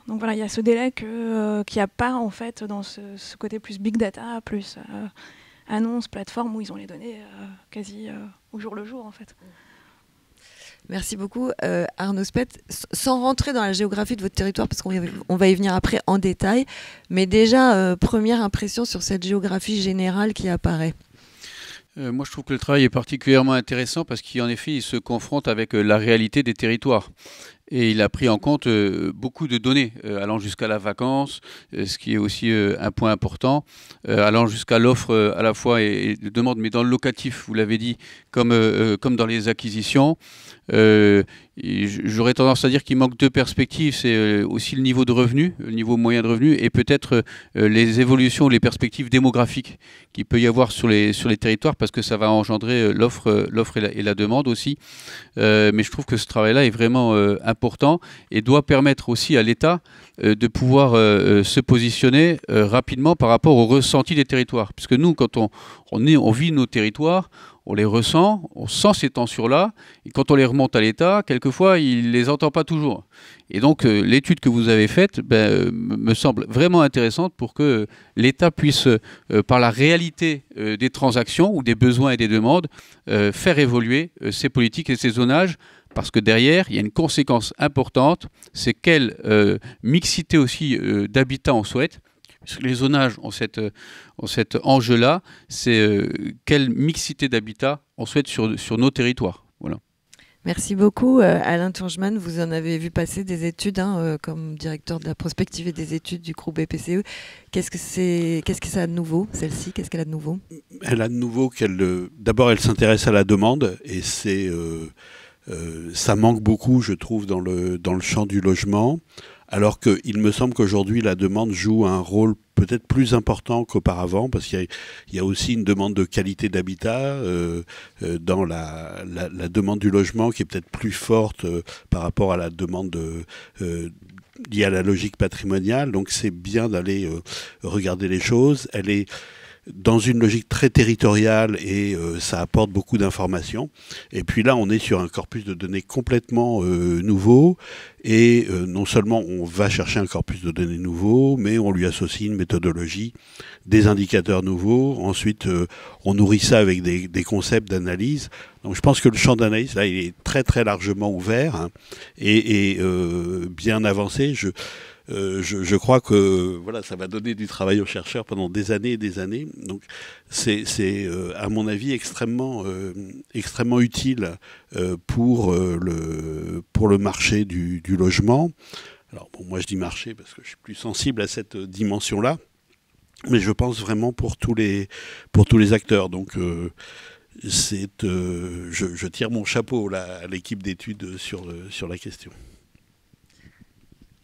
voilà, il y a ce délai qu'il n'y a pas en fait dans ce côté plus big data, plus annonce, plateforme, où ils ont les données quasi au jour le jour en fait. Merci beaucoup Arnaud Speth. Sans rentrer dans la géographie de votre territoire, parce qu'on va y venir après en détail, mais déjà, première impression sur cette géographie générale qui apparaît. Moi, je trouve que le travail est particulièrement intéressant parce qu'en effet, il se confronte avec la réalité des territoires. Et il a pris en compte beaucoup de données, allant jusqu'à la vacance, ce qui est aussi un point important, allant jusqu'à l'offre à la fois et de demande, mais dans le locatif, vous l'avez dit, comme dans les acquisitions. J'aurais tendance à dire qu'il manque deux perspectives, c'est aussi le niveau de revenu, le niveau moyen de revenu, et peut-être les évolutions, les perspectives démographiques qu'il peut y avoir sur les territoires, parce que ça va engendrer l'offre et la demande aussi. Mais je trouve que ce travail-là est vraiment important et doit permettre aussi à l'État de pouvoir se positionner rapidement par rapport au ressenti des territoires. Parce que nous, quand on vit nos territoires, on les ressent, on sent ces tensions-là, et quand on les remonte à l'État, quelquefois, il ne les entend pas toujours. Et donc, l'étude que vous avez faite me semble vraiment intéressante pour que l'État puisse, par la réalité des transactions ou des besoins et des demandes, faire évoluer ces politiques et ces zonages, parce que derrière, il y a une conséquence importante, c'est quelle mixité aussi d'habitat on souhaite. Les zonages ont cet enjeu-là, c'est quelle mixité d'habitat on souhaite sur nos territoires. Voilà. Merci beaucoup. Alain Turgeman, vous en avez vu passer des études comme directeur de la prospective et des études du groupe BPCE. Qu'est-ce que ça a de nouveau, celle-ci? Qu'est-ce qu'elle a de nouveau? Elle a de nouveau d'abord, elle s'intéresse à la demande et ça manque beaucoup, je trouve, dans le champ du logement. Alors qu'il me semble qu'aujourd'hui, la demande joue un rôle peut-être plus important qu'auparavant, parce qu'il y a aussi une demande de qualité d'habitat dans la demande du logement qui est peut-être plus forte par rapport à la demande liée à la logique patrimoniale. Donc c'est bien d'aller regarder les choses. Elle est dans une logique très territoriale et ça apporte beaucoup d'informations. Et puis là, on est sur un corpus de données complètement nouveau et non seulement on va chercher un corpus de données nouveau, mais on lui associe une méthodologie, des indicateurs nouveaux. Ensuite, on nourrit ça avec des concepts d'analyse. Donc je pense que le champ d'analyse, là, il est très très largement ouvert hein, et bien avancé. Je crois que voilà, ça va donner du travail aux chercheurs pendant des années et des années. Donc c'est à mon avis extrêmement utile pour le marché du logement. Alors bon, moi je dis marché parce que je suis plus sensible à cette dimension-là, mais je pense vraiment pour tous les acteurs. Donc je tire mon chapeau là, à l'équipe d'études sur la question.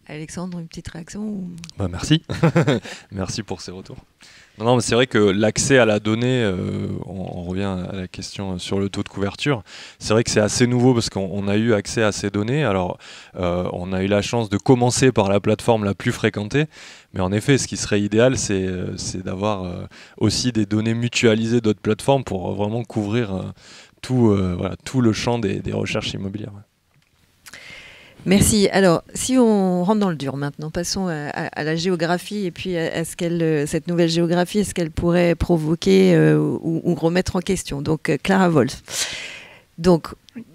Alexandre, une petite réaction Merci. Merci pour ces retours. Non, mais c'est vrai que l'accès à la donnée, on revient à la question sur le taux de couverture, c'est vrai que c'est assez nouveau parce qu'on a eu accès à ces données. Alors, on a eu la chance de commencer par la plateforme la plus fréquentée, mais en effet, ce qui serait idéal, c'est d'avoir aussi des données mutualisées d'autres plateformes pour vraiment couvrir tout le champ des recherches immobilières. Merci. Alors, si on rentre dans le dur maintenant, passons à la géographie et puis à cette nouvelle géographie, est-ce qu'elle pourrait provoquer ou remettre en question. Donc, Clara Wolf. Donc,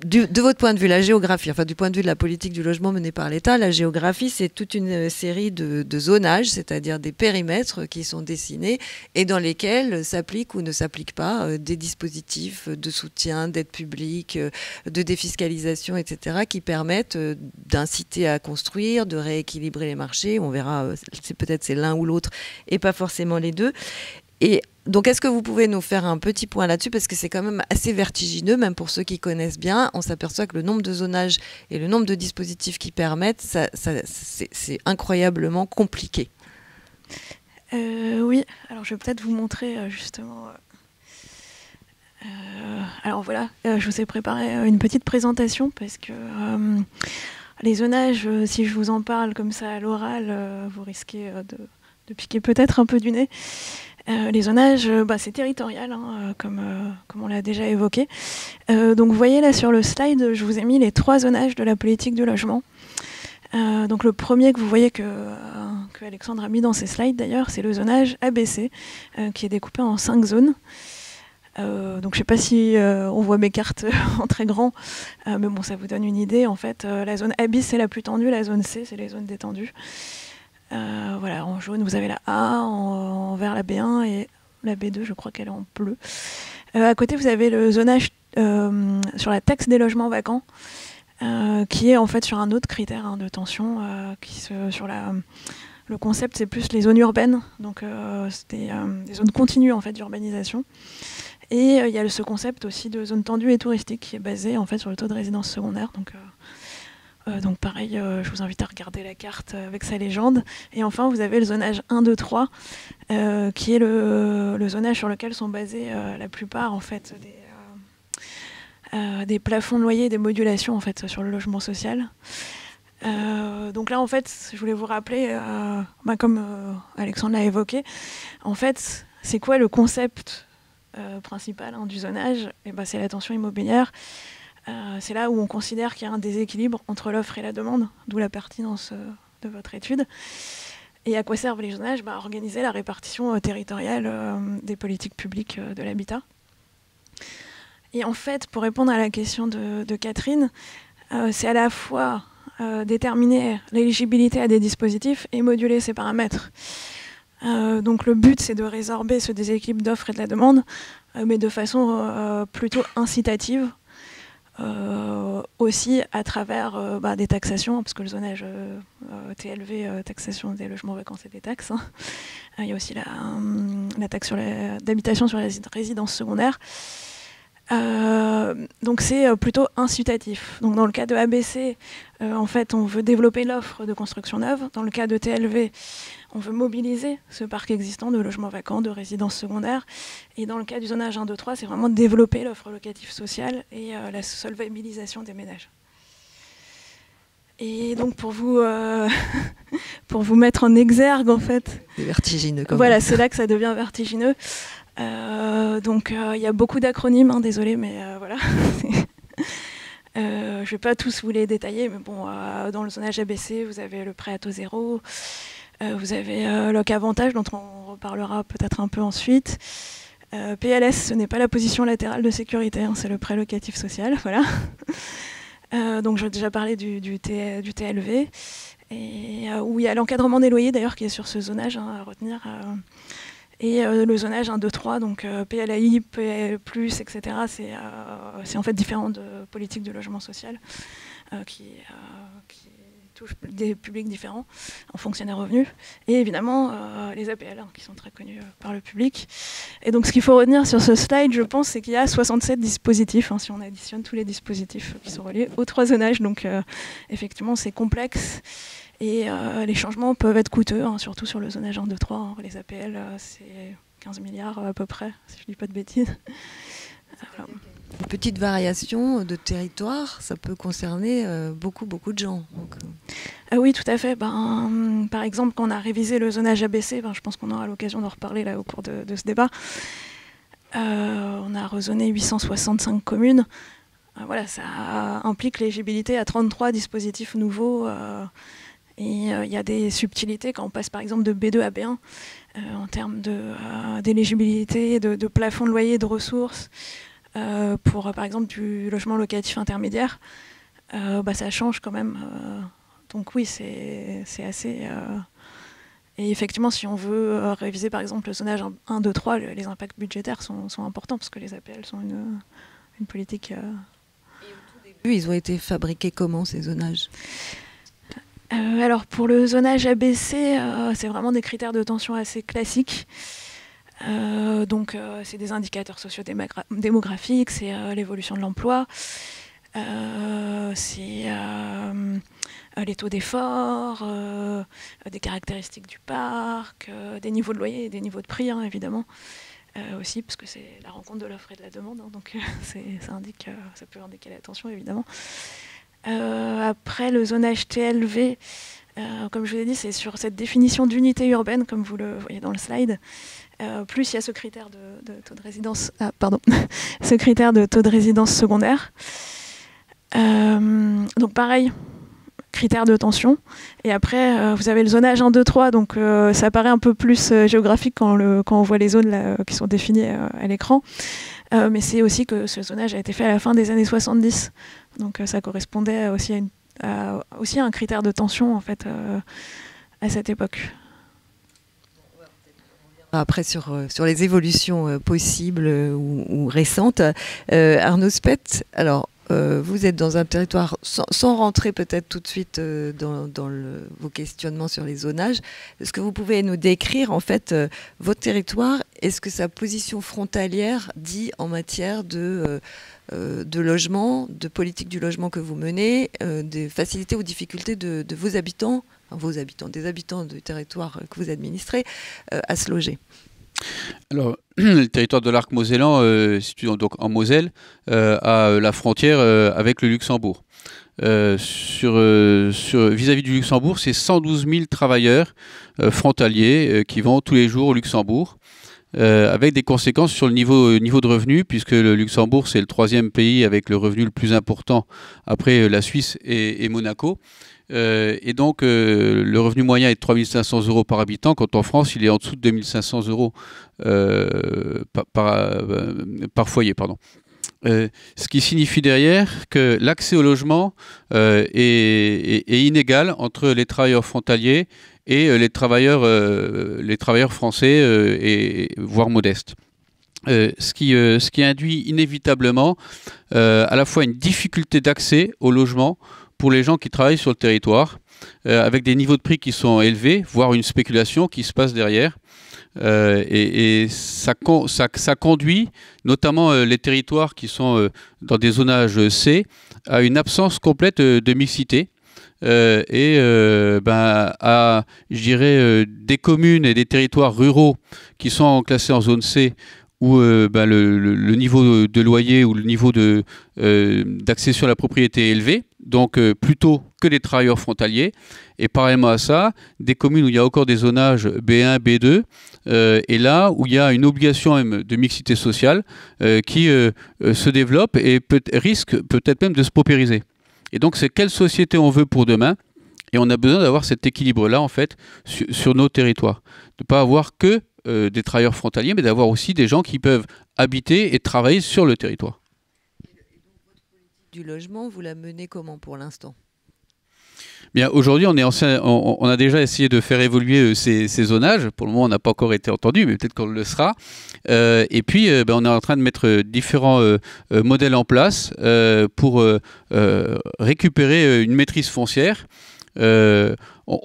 de votre point de vue, la géographie, enfin du point de vue de la politique du logement menée par l'État, la géographie, c'est toute une série de zonages, c'est-à-dire des périmètres qui sont dessinés et dans lesquels s'appliquent ou ne s'appliquent pas des dispositifs de soutien, d'aide publique, de défiscalisation, etc., qui permettent d'inciter à construire, de rééquilibrer les marchés. On verra, peut-être c'est l'un ou l'autre et pas forcément les deux. Et donc, est-ce que vous pouvez nous faire un petit point là-dessus, parce que c'est quand même assez vertigineux, même pour ceux qui connaissent bien. On s'aperçoit que le nombre de zonages et le nombre de dispositifs qui permettent, c'est incroyablement compliqué. Oui, alors je vais peut-être vous montrer justement... alors voilà, je vous ai préparé une petite présentation, parce que les zonages, si je vous en parle comme ça à l'oral, vous risquez de piquer peut-être un peu du nez. Les zonages, c'est territorial, hein, comme on l'a déjà évoqué. Donc vous voyez là sur le slide, je vous ai mis les 3 zonages de la politique du logement. Donc le premier que vous voyez que Alexandre a mis dans ses slides d'ailleurs, c'est le zonage ABC, qui est découpé en 5 zones. Donc je ne sais pas si on voit mes cartes en très grand, mais bon, ça vous donne une idée. En fait, la zone A bis c'est la plus tendue, la zone C c'est les zones détendues. Voilà, en jaune vous avez la A, en vert la B1 et la B2 je crois qu'elle est en bleu. À côté vous avez le zonage sur la taxe des logements vacants, qui est en fait sur un autre critère de tension, le concept c'est plus les zones urbaines, donc c'est des zones continues en fait d'urbanisation. Et il y a ce concept aussi de zone tendue et touristique qui est basé en fait sur le taux de résidence secondaire. Donc pareil, je vous invite à regarder la carte avec sa légende. Et enfin, vous avez le zonage 1, 2, 3, qui est le zonage sur lequel sont basés la plupart en fait, des plafonds de loyer et des modulations en fait, sur le logement social. Donc là, en fait, je voulais vous rappeler, comme Alexandre l'a évoqué, en fait, c'est quoi le concept principal du zonage? C'est la tension immobilière. C'est là où on considère qu'il y a un déséquilibre entre l'offre et la demande, d'où la pertinence de votre étude. Et à quoi servent les zonages? Organiser la répartition territoriale des politiques publiques de l'habitat. Et en fait, pour répondre à la question de Catherine, c'est à la fois déterminer l'éligibilité à des dispositifs et moduler ces paramètres. Donc le but, c'est de résorber ce déséquilibre d'offre et de la demande, mais de façon plutôt incitative, aussi à travers des taxations, parce que le zonage TLV, taxation des logements vacants, c'est des taxes. Hein. Il y a aussi la taxe d'habitation sur les résidences secondaires. Donc c'est plutôt incitatif. Donc dans le cas de ABC, en fait, on veut développer l'offre de construction neuve. Dans le cas de TLV, on veut mobiliser ce parc existant de logements vacants, de résidences secondaires. Et dans le cas du zonage 1, 2, 3, c'est vraiment développer l'offre locative sociale et la solvabilisation des ménages. Et donc pour vous pour vous mettre en exergue en fait. C'est vertigineux quand Voilà, même. c'est là que ça devient vertigineux. Donc il y a beaucoup d'acronymes, hein, désolé, mais voilà. Je ne vais pas tous vous les détailler, mais bon, dans le zonage ABC, vous avez le prêt à taux zéro, vous avez LOC Avantage, dont on reparlera peut-être un peu ensuite. PLS, ce n'est pas la position latérale de sécurité, hein, c'est le prêt locatif social, voilà. Donc j'ai déjà parlé du TLV, et, où il y a l'encadrement des loyers d'ailleurs qui est sur ce zonage, hein, à retenir. Et le zonage 1, 2, 3, donc PLAI, PL+, etc., c'est en fait différent de politiques de logement social qui touchent des publics différents en fonction des revenus. Et évidemment, les APL, hein, qui sont très connus par le public. Et donc ce qu'il faut retenir sur ce slide, je pense, c'est qu'il y a 67 dispositifs, hein, si on additionne tous les dispositifs qui sont reliés aux 3 zonages. Donc effectivement, c'est complexe. Et les changements peuvent être coûteux, hein, surtout sur le zonage 1, 2, 3. Hein. Les APL, c'est 15 milliards à peu près, si je ne dis pas de bêtises. Voilà. Une petite variation de territoire, ça peut concerner beaucoup de gens. Donc, oui, tout à fait. Par exemple, quand on a révisé le zonage ABC, je pense qu'on aura l'occasion d'en reparler là, au cours de ce débat, on a raisonné 865 communes. Voilà, ça implique l'éligibilité à 33 dispositifs nouveaux. Et il y a des subtilités quand on passe par exemple de B2 à B1 en termes d'éligibilité, de plafond de loyer, de ressources. Pour par exemple du logement locatif intermédiaire, ça change quand même. Donc oui, c'est assez... Et effectivement, si on veut réviser par exemple le zonage 1, 2, 3, les impacts budgétaires sont importants parce que les APL sont une politique... Et au tout début, ils ont été fabriqués comment ces zonages ? Alors pour le zonage ABC, c'est vraiment des critères de tension assez classiques. Donc c'est des indicateurs socio-démographiques, c'est l'évolution de l'emploi, c'est les taux d'effort, des caractéristiques du parc, des niveaux de loyer et des niveaux de prix, hein, évidemment, aussi, parce que c'est la rencontre de l'offre et de la demande, hein, donc ça peut indiquer la tension, évidemment. Après, le zonage TLV, comme je vous l'ai dit, c'est sur cette définition d'unité urbaine, comme vous le voyez dans le slide. Plus il y a ce critère de taux de résidence, ce critère de taux de résidence secondaire. Donc pareil, critère de tension. Et après, vous avez le zonage 1, 2, 3, donc ça paraît un peu plus géographique quand on voit les zones là, qui sont définies à l'écran. Mais c'est aussi que ce zonage a été fait à la fin des années 70. Donc ça correspondait aussi à un critère de tension en fait, à cette époque. Après, sur les évolutions possibles ou récentes. Arnaud Spett, alors, vous êtes dans un territoire, sans rentrer peut-être tout de suite dans vos questionnements sur les zonages, est-ce que vous pouvez nous décrire en fait votre territoire et ce que sa position frontalière dit en matière de logement, de politique du logement que vous menez, des facilités ou difficultés de vos habitants, des habitants du territoire que vous administrez, à se loger? Alors, le territoire de l'arc mosellan, situé donc en Moselle, a la frontière avec le Luxembourg. Vis-à-vis du Luxembourg, c'est 112 000 travailleurs frontaliers qui vont tous les jours au Luxembourg. Avec des conséquences sur le niveau de revenu, puisque le Luxembourg, c'est le 3e pays avec le revenu le plus important après la Suisse et Monaco. Et donc, le revenu moyen est de 3 500 € par habitant, quand en France, il est en dessous de 2 500 € par foyer. Ce qui signifie derrière que l'accès au logement est inégal entre les travailleurs frontaliers et les travailleurs français, voire modestes. Ce qui induit inévitablement à la fois une difficulté d'accès au logement pour les gens qui travaillent sur le territoire, avec des niveaux de prix qui sont élevés, voire une spéculation qui se passe derrière. Et ça conduit, notamment les territoires qui sont dans des zonages C, à une absence complète de mixité. À, je dirais, des communes et des territoires ruraux qui sont classés en zone C, où le niveau de loyer ou le niveau d'accession à la propriété est élevé, donc plutôt que les travailleurs frontaliers. Et parallèlement à ça, des communes où il y a encore des zonages B1, B2, et là où il y a une obligation même de mixité sociale qui se développe et risque peut-être même de se paupériser. Et donc c'est quelle société on veut pour demain, et on a besoin d'avoir cet équilibre-là en fait sur nos territoires. De ne pas avoir que des travailleurs frontaliers, mais d'avoir aussi des gens qui peuvent habiter et travailler sur le territoire. Du logement, vous la menez comment pour l'instant ? Bien, aujourd'hui, on a déjà essayé de faire évoluer ces zonages. Pour le moment, on n'a pas encore été entendu, mais peut-être qu'on le sera. Et puis, on est en train de mettre différents modèles en place pour récupérer une maîtrise foncière. On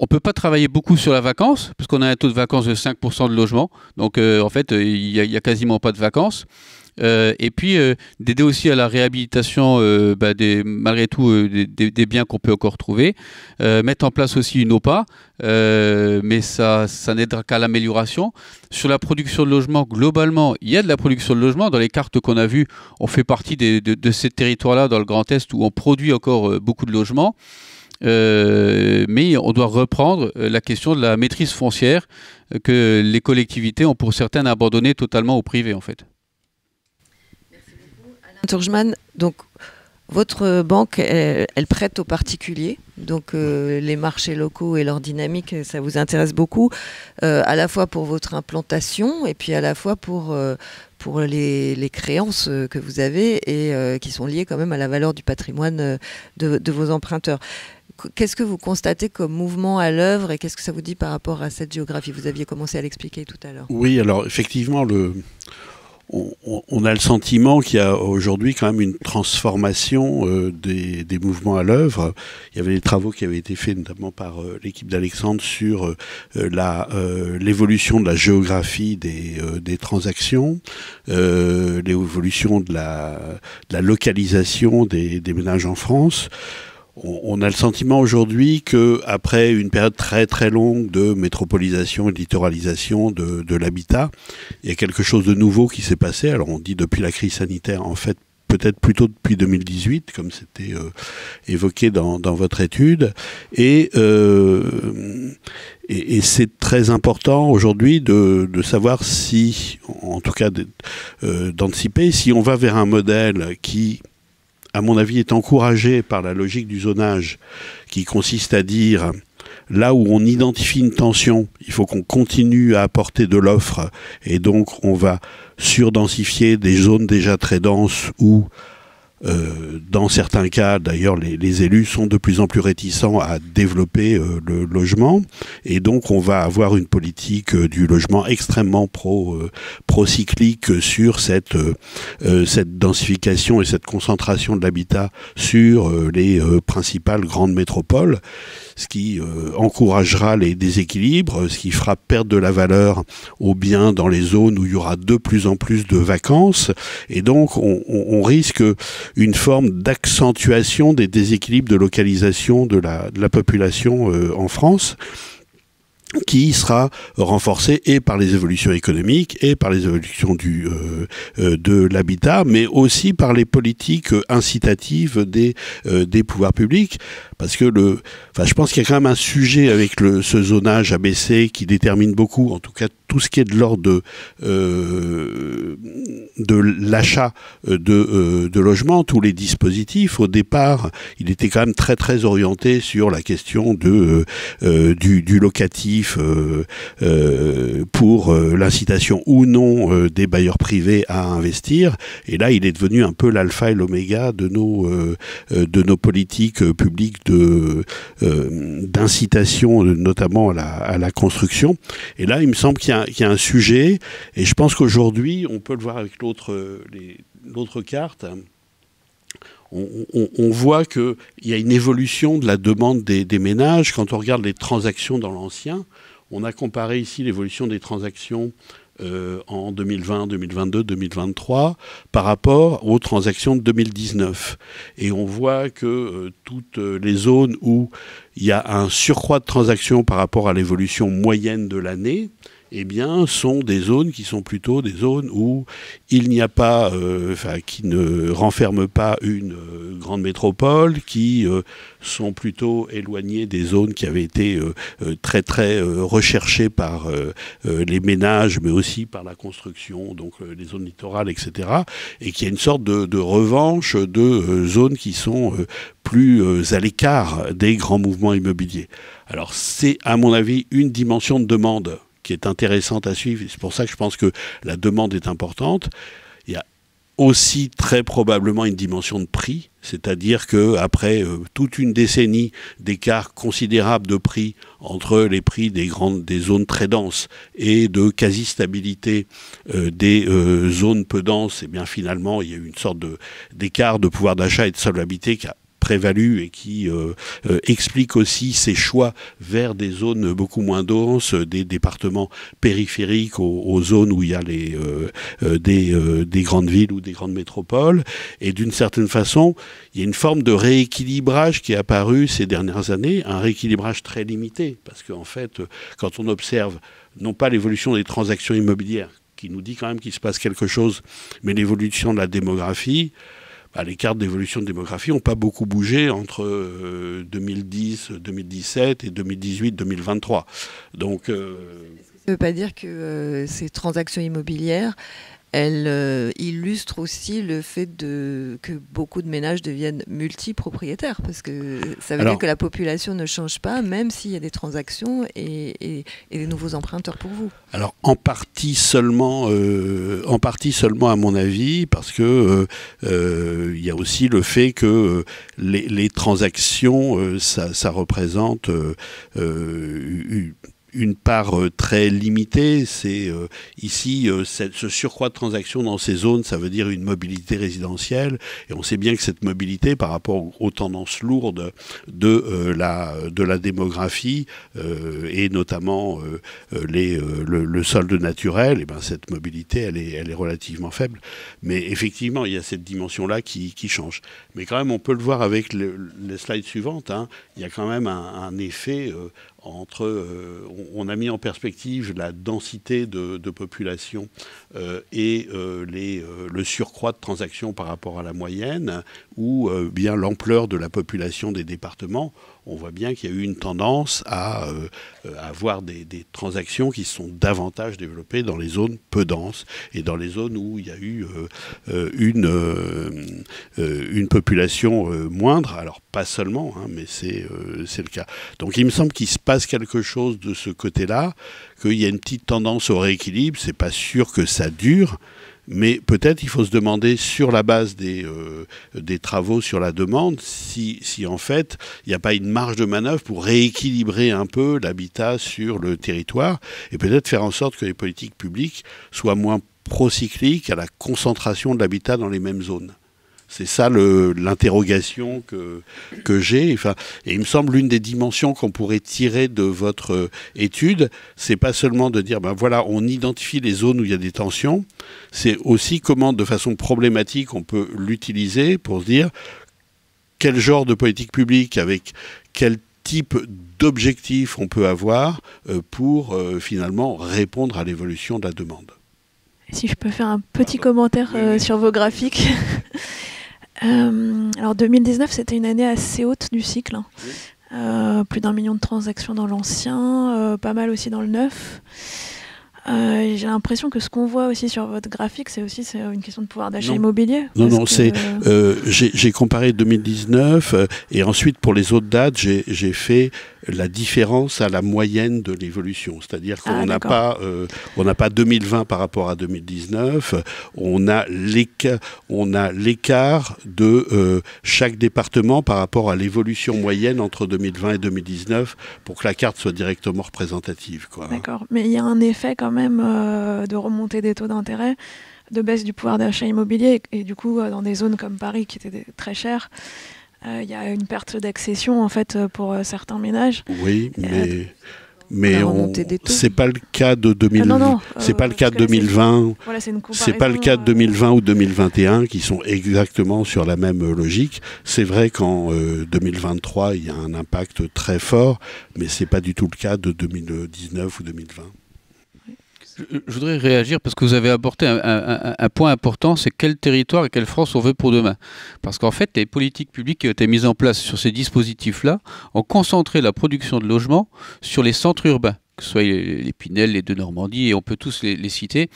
ne peut pas travailler beaucoup sur la vacance, parce qu'on a un taux de vacance de 5% de logement. Donc, en fait, il n'y a quasiment pas de vacances. Et puis d'aider aussi à la réhabilitation malgré tout des biens qu'on peut encore trouver, mettre en place aussi une OPA, mais ça n'aidera qu'à l'amélioration. Sur la production de logement, globalement, il y a de la production de logement. Dans les cartes qu'on a vues, on fait partie de ces territoires-là dans le Grand Est où on produit encore beaucoup de logements. Mais on doit reprendre la question de la maîtrise foncière que les collectivités ont pour certaines abandonné totalement au privé en fait. Turgeman, donc votre banque, elle prête aux particuliers, donc les marchés locaux et leur dynamique, ça vous intéresse beaucoup, à la fois pour votre implantation et puis à la fois pour les créances que vous avez et qui sont liées quand même à la valeur du patrimoine de vos emprunteurs. Qu'est-ce que vous constatez comme mouvement à l'œuvre et qu'est-ce que ça vous dit par rapport à cette géographie ? Vous aviez commencé à l'expliquer tout à l'heure. Oui, alors effectivement, on a le sentiment qu'il y a aujourd'hui quand même une transformation des mouvements à l'œuvre. Il y avait des travaux qui avaient été faits notamment par l'équipe d'Alexandre sur l'évolution de la géographie des transactions, l'évolution de la localisation des ménages en France. On a le sentiment aujourd'hui qu'après une période très très longue de métropolisation et de littoralisation de l'habitat, il y a quelque chose de nouveau qui s'est passé. Alors on dit depuis la crise sanitaire, en fait peut-être plutôt depuis 2018, comme c'était évoqué dans votre étude. Et c'est très important aujourd'hui de savoir si, en tout cas d'anticiper, si on va vers un modèle qui, à mon avis, est encouragé par la logique du zonage, qui consiste à dire, là où on identifie une tension, il faut qu'on continue à apporter de l'offre, et donc on va surdensifier des zones déjà très denses où, dans certains cas, d'ailleurs, les élus sont de plus en plus réticents à développer le logement, et donc on va avoir une politique du logement extrêmement pro-cyclique sur cette densification et cette concentration de l'habitat sur les principales grandes métropoles, ce qui encouragera les déséquilibres, ce qui fera perdre de la valeur aux biens dans les zones où il y aura de plus en plus de vacances, et donc on risque une forme d'accentuation des déséquilibres de localisation de la population en France, qui sera renforcée et par les évolutions économiques et par les évolutions de l'habitat, mais aussi par les politiques incitatives des pouvoirs publics. Parce que je pense qu'il y a quand même un sujet avec ce zonage ABC qui détermine beaucoup, en tout cas tout ce qui est de l'ordre de l'achat de logements, tous les dispositifs. Au départ, il était quand même très très orienté sur la question du locatif pour l'incitation ou non des bailleurs privés à investir. Et là, il est devenu un peu l'alpha et l'oméga de nos politiques publiques d'incitation, notamment à la construction. Et là, il me semble qu'il y a un sujet, et je pense qu'aujourd'hui, on peut le voir avec l'autre carte, on voit qu'il y a une évolution de la demande des ménages. Quand on regarde les transactions dans l'ancien, on a comparé ici l'évolution des transactions en 2020, 2022, 2023 par rapport aux transactions de 2019. Et on voit que toutes les zones où il y a un surcroît de transactions par rapport à l'évolution moyenne de l'année, eh bien, sont des zones qui sont plutôt des zones où il n'y a pas, qui ne renferment pas une grande métropole, qui sont plutôt éloignées des zones qui avaient été très très recherchées par les ménages, mais aussi par la construction, donc les zones littorales, etc. Et qui a une sorte de revanche de zones qui sont plus à l'écart des grands mouvements immobiliers. Alors c'est, à mon avis, une dimension de demande qui est intéressante à suivre. C'est pour ça que je pense que la demande est importante. Il y a aussi très probablement une dimension de prix, c'est-à-dire qu'après toute une décennie d'écart considérable de prix entre les prix des zones très denses et de quasi-stabilité des zones peu denses, et bien finalement il y a eu une sorte d'écart de pouvoir d'achat et de solvabilité qui a prévalu et qui explique aussi ces choix vers des zones beaucoup moins denses, des départements périphériques aux zones où il y a des grandes villes ou des grandes métropoles. Et d'une certaine façon, il y a une forme de rééquilibrage qui est apparu ces dernières années, un rééquilibrage très limité, parce qu'en fait, quand on observe non pas l'évolution des transactions immobilières, qui nous dit quand même qu'il se passe quelque chose, mais l'évolution de la démographie, les cartes d'évolution de démographie n'ont pas beaucoup bougé entre 2010, 2017 et 2018, 2023. Donc, ça ne veut pas dire que ces transactions immobilières, elles illustrent aussi le fait que beaucoup de ménages deviennent multipropriétaires, parce que ça veut dire que la population ne change pas, même s'il y a des transactions et des nouveaux emprunteurs pour vous. Alors en partie seulement à mon avis, parce que il y a aussi le fait que les transactions, ça représente une part très limitée. C'est ici ce surcroît de transactions dans ces zones, ça veut dire une mobilité résidentielle, et on sait bien que cette mobilité par rapport aux tendances lourdes de la démographie et notamment le solde naturel, et ben cette mobilité elle est relativement faible. Mais effectivement il y a cette dimension là qui change. Mais quand même on peut le voir avec les slides suivantes, hein. Il y a quand même un effet on a mis en perspective la densité de population et le surcroît de transactions par rapport à la moyenne, ou bien l'ampleur de la population des départements. On voit bien qu'il y a eu une tendance à avoir des transactions qui sont davantage développées dans les zones peu denses et dans les zones où il y a eu une population moindre. Alors pas seulement, hein, mais c'est le cas. Donc il me semble qu'il se passe quelque chose de ce côté-là, qu'il y a une petite tendance au rééquilibre. C'est pas sûr que ça dure. Mais peut-être il faut se demander, sur la base des travaux sur la demande, si en fait il n'y a pas une marge de manœuvre pour rééquilibrer un peu l'habitat sur le territoire, et peut-être faire en sorte que les politiques publiques soient moins procycliques à la concentration de l'habitat dans les mêmes zones. C'est ça l'interrogation que j'ai. Enfin, et il me semble l'une des dimensions qu'on pourrait tirer de votre étude, c'est pas seulement de dire ben voilà, on identifie les zones où il y a des tensions, c'est aussi comment de façon problématique on peut l'utiliser pour se dire quel genre de politique publique, avec quel type d'objectifs on peut avoir pour finalement répondre à l'évolution de la demande. Si je peux faire un petit commentaire sur vos graphiques. Alors 2019, c'était une année assez haute du cycle. Hein. Plus d'1 million de transactions dans l'ancien, pas mal aussi dans le neuf. J'ai l'impression que ce qu'on voit aussi sur votre graphique, c'est une question de pouvoir d'achat immobilier. Non, j'ai comparé 2019 et ensuite pour les autres dates, j'ai fait la différence à la moyenne de l'évolution. C'est-à-dire qu'on n'a pas 2020 par rapport à 2019, on a l'écart de chaque département par rapport à l'évolution moyenne entre 2020 et 2019 pour que la carte soit directement représentative. D'accord, mais il y a un effet quand même de remontée des taux d'intérêt, de baisse du pouvoir d'achat immobilier, et du coup dans des zones comme Paris qui étaient très chères, il y a une perte d'accession en fait pour certains ménages. Oui, mais c'est pas le cas de 2020. C'est pas le cas de 2020. Voilà, c'est pas le cas de 2020 ou 2021 qui sont exactement sur la même logique. C'est vrai qu'en 2023 il y a un impact très fort, mais c'est pas du tout le cas de 2019 ou 2020. Je voudrais réagir parce que vous avez apporté un point important, c'est quel territoire et quelle France on veut pour demain. Parce qu'en fait, les politiques publiques qui ont été mises en place sur ces dispositifs-là ont concentré la production de logements sur les centres urbains, que ce soit les Pinel, les Deux-Normandie, et on peut tous les citer.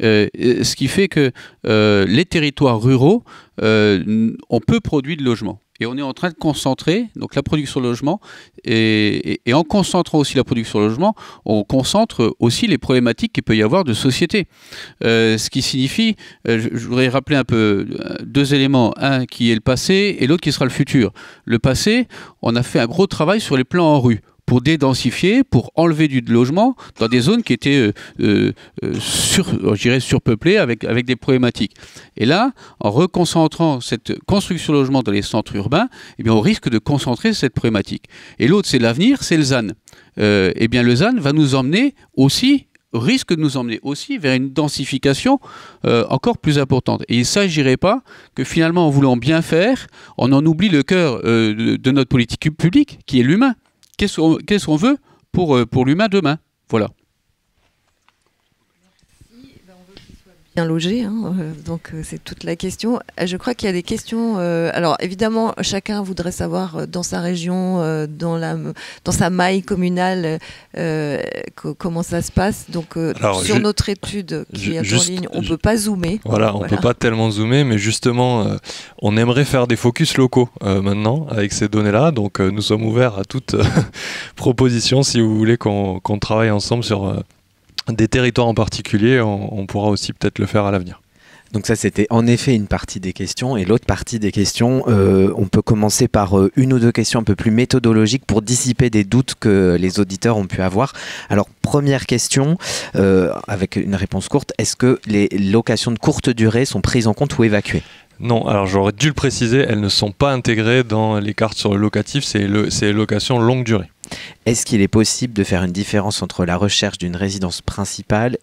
Ce qui fait que les territoires ruraux ont peu produit de logements. Et on est en train de concentrer donc la production de logement, et en concentrant aussi la production de logement, on concentre aussi les problématiques qu'il peut y avoir de société. Ce qui signifie, je voudrais rappeler un peu deux éléments, un qui est le passé et l'autre qui sera le futur. Le passé, on a fait un gros travail sur les plans en rue, pour dédensifier, pour enlever du logement dans des zones qui étaient surpeuplées avec des problématiques. Et là, en reconcentrant cette construction de logement dans les centres urbains, eh bien, on risque de concentrer cette problématique. Et l'autre, c'est l'avenir, c'est le ZAN. Eh bien, le ZAN va nous emmener aussi, risque de nous emmener aussi vers une densification encore plus importante. Et il ne s'agirait pas que finalement, en voulant bien faire, on en oublie le cœur de notre politique publique, qui est l'humain. Qu'est-ce qu'on veut pour l'humain demain? Voilà. Bien logé, hein, donc c'est toute la question. Je crois qu'il y a des questions. Alors évidemment, chacun voudrait savoir dans sa région, dans sa maille communale, comment ça se passe. Donc sur notre étude qui est en ligne, on ne peut pas zoomer. Voilà, on ne peut pas tellement zoomer, mais justement, on aimerait faire des focus locaux maintenant avec ces données-là. Donc nous sommes ouverts à toute proposition si vous voulez qu'on travaille ensemble sur des territoires en particulier, on pourra aussi peut-être le faire à l'avenir. Donc ça, c'était en effet une partie des questions. Et l'autre partie des questions, on peut commencer par une ou deux questions un peu plus méthodologiques pour dissiper des doutes que les auditeurs ont pu avoir. Alors, première question, avec une réponse courte, est-ce que les locations de courte durée sont prises en compte ou évacuées ? Non, alors j'aurais dû le préciser, elles ne sont pas intégrées dans les cartes sur le locatif, c'est les locations longue durée. Est-ce qu'il est possible de faire une différence entre la recherche d'une résidence principale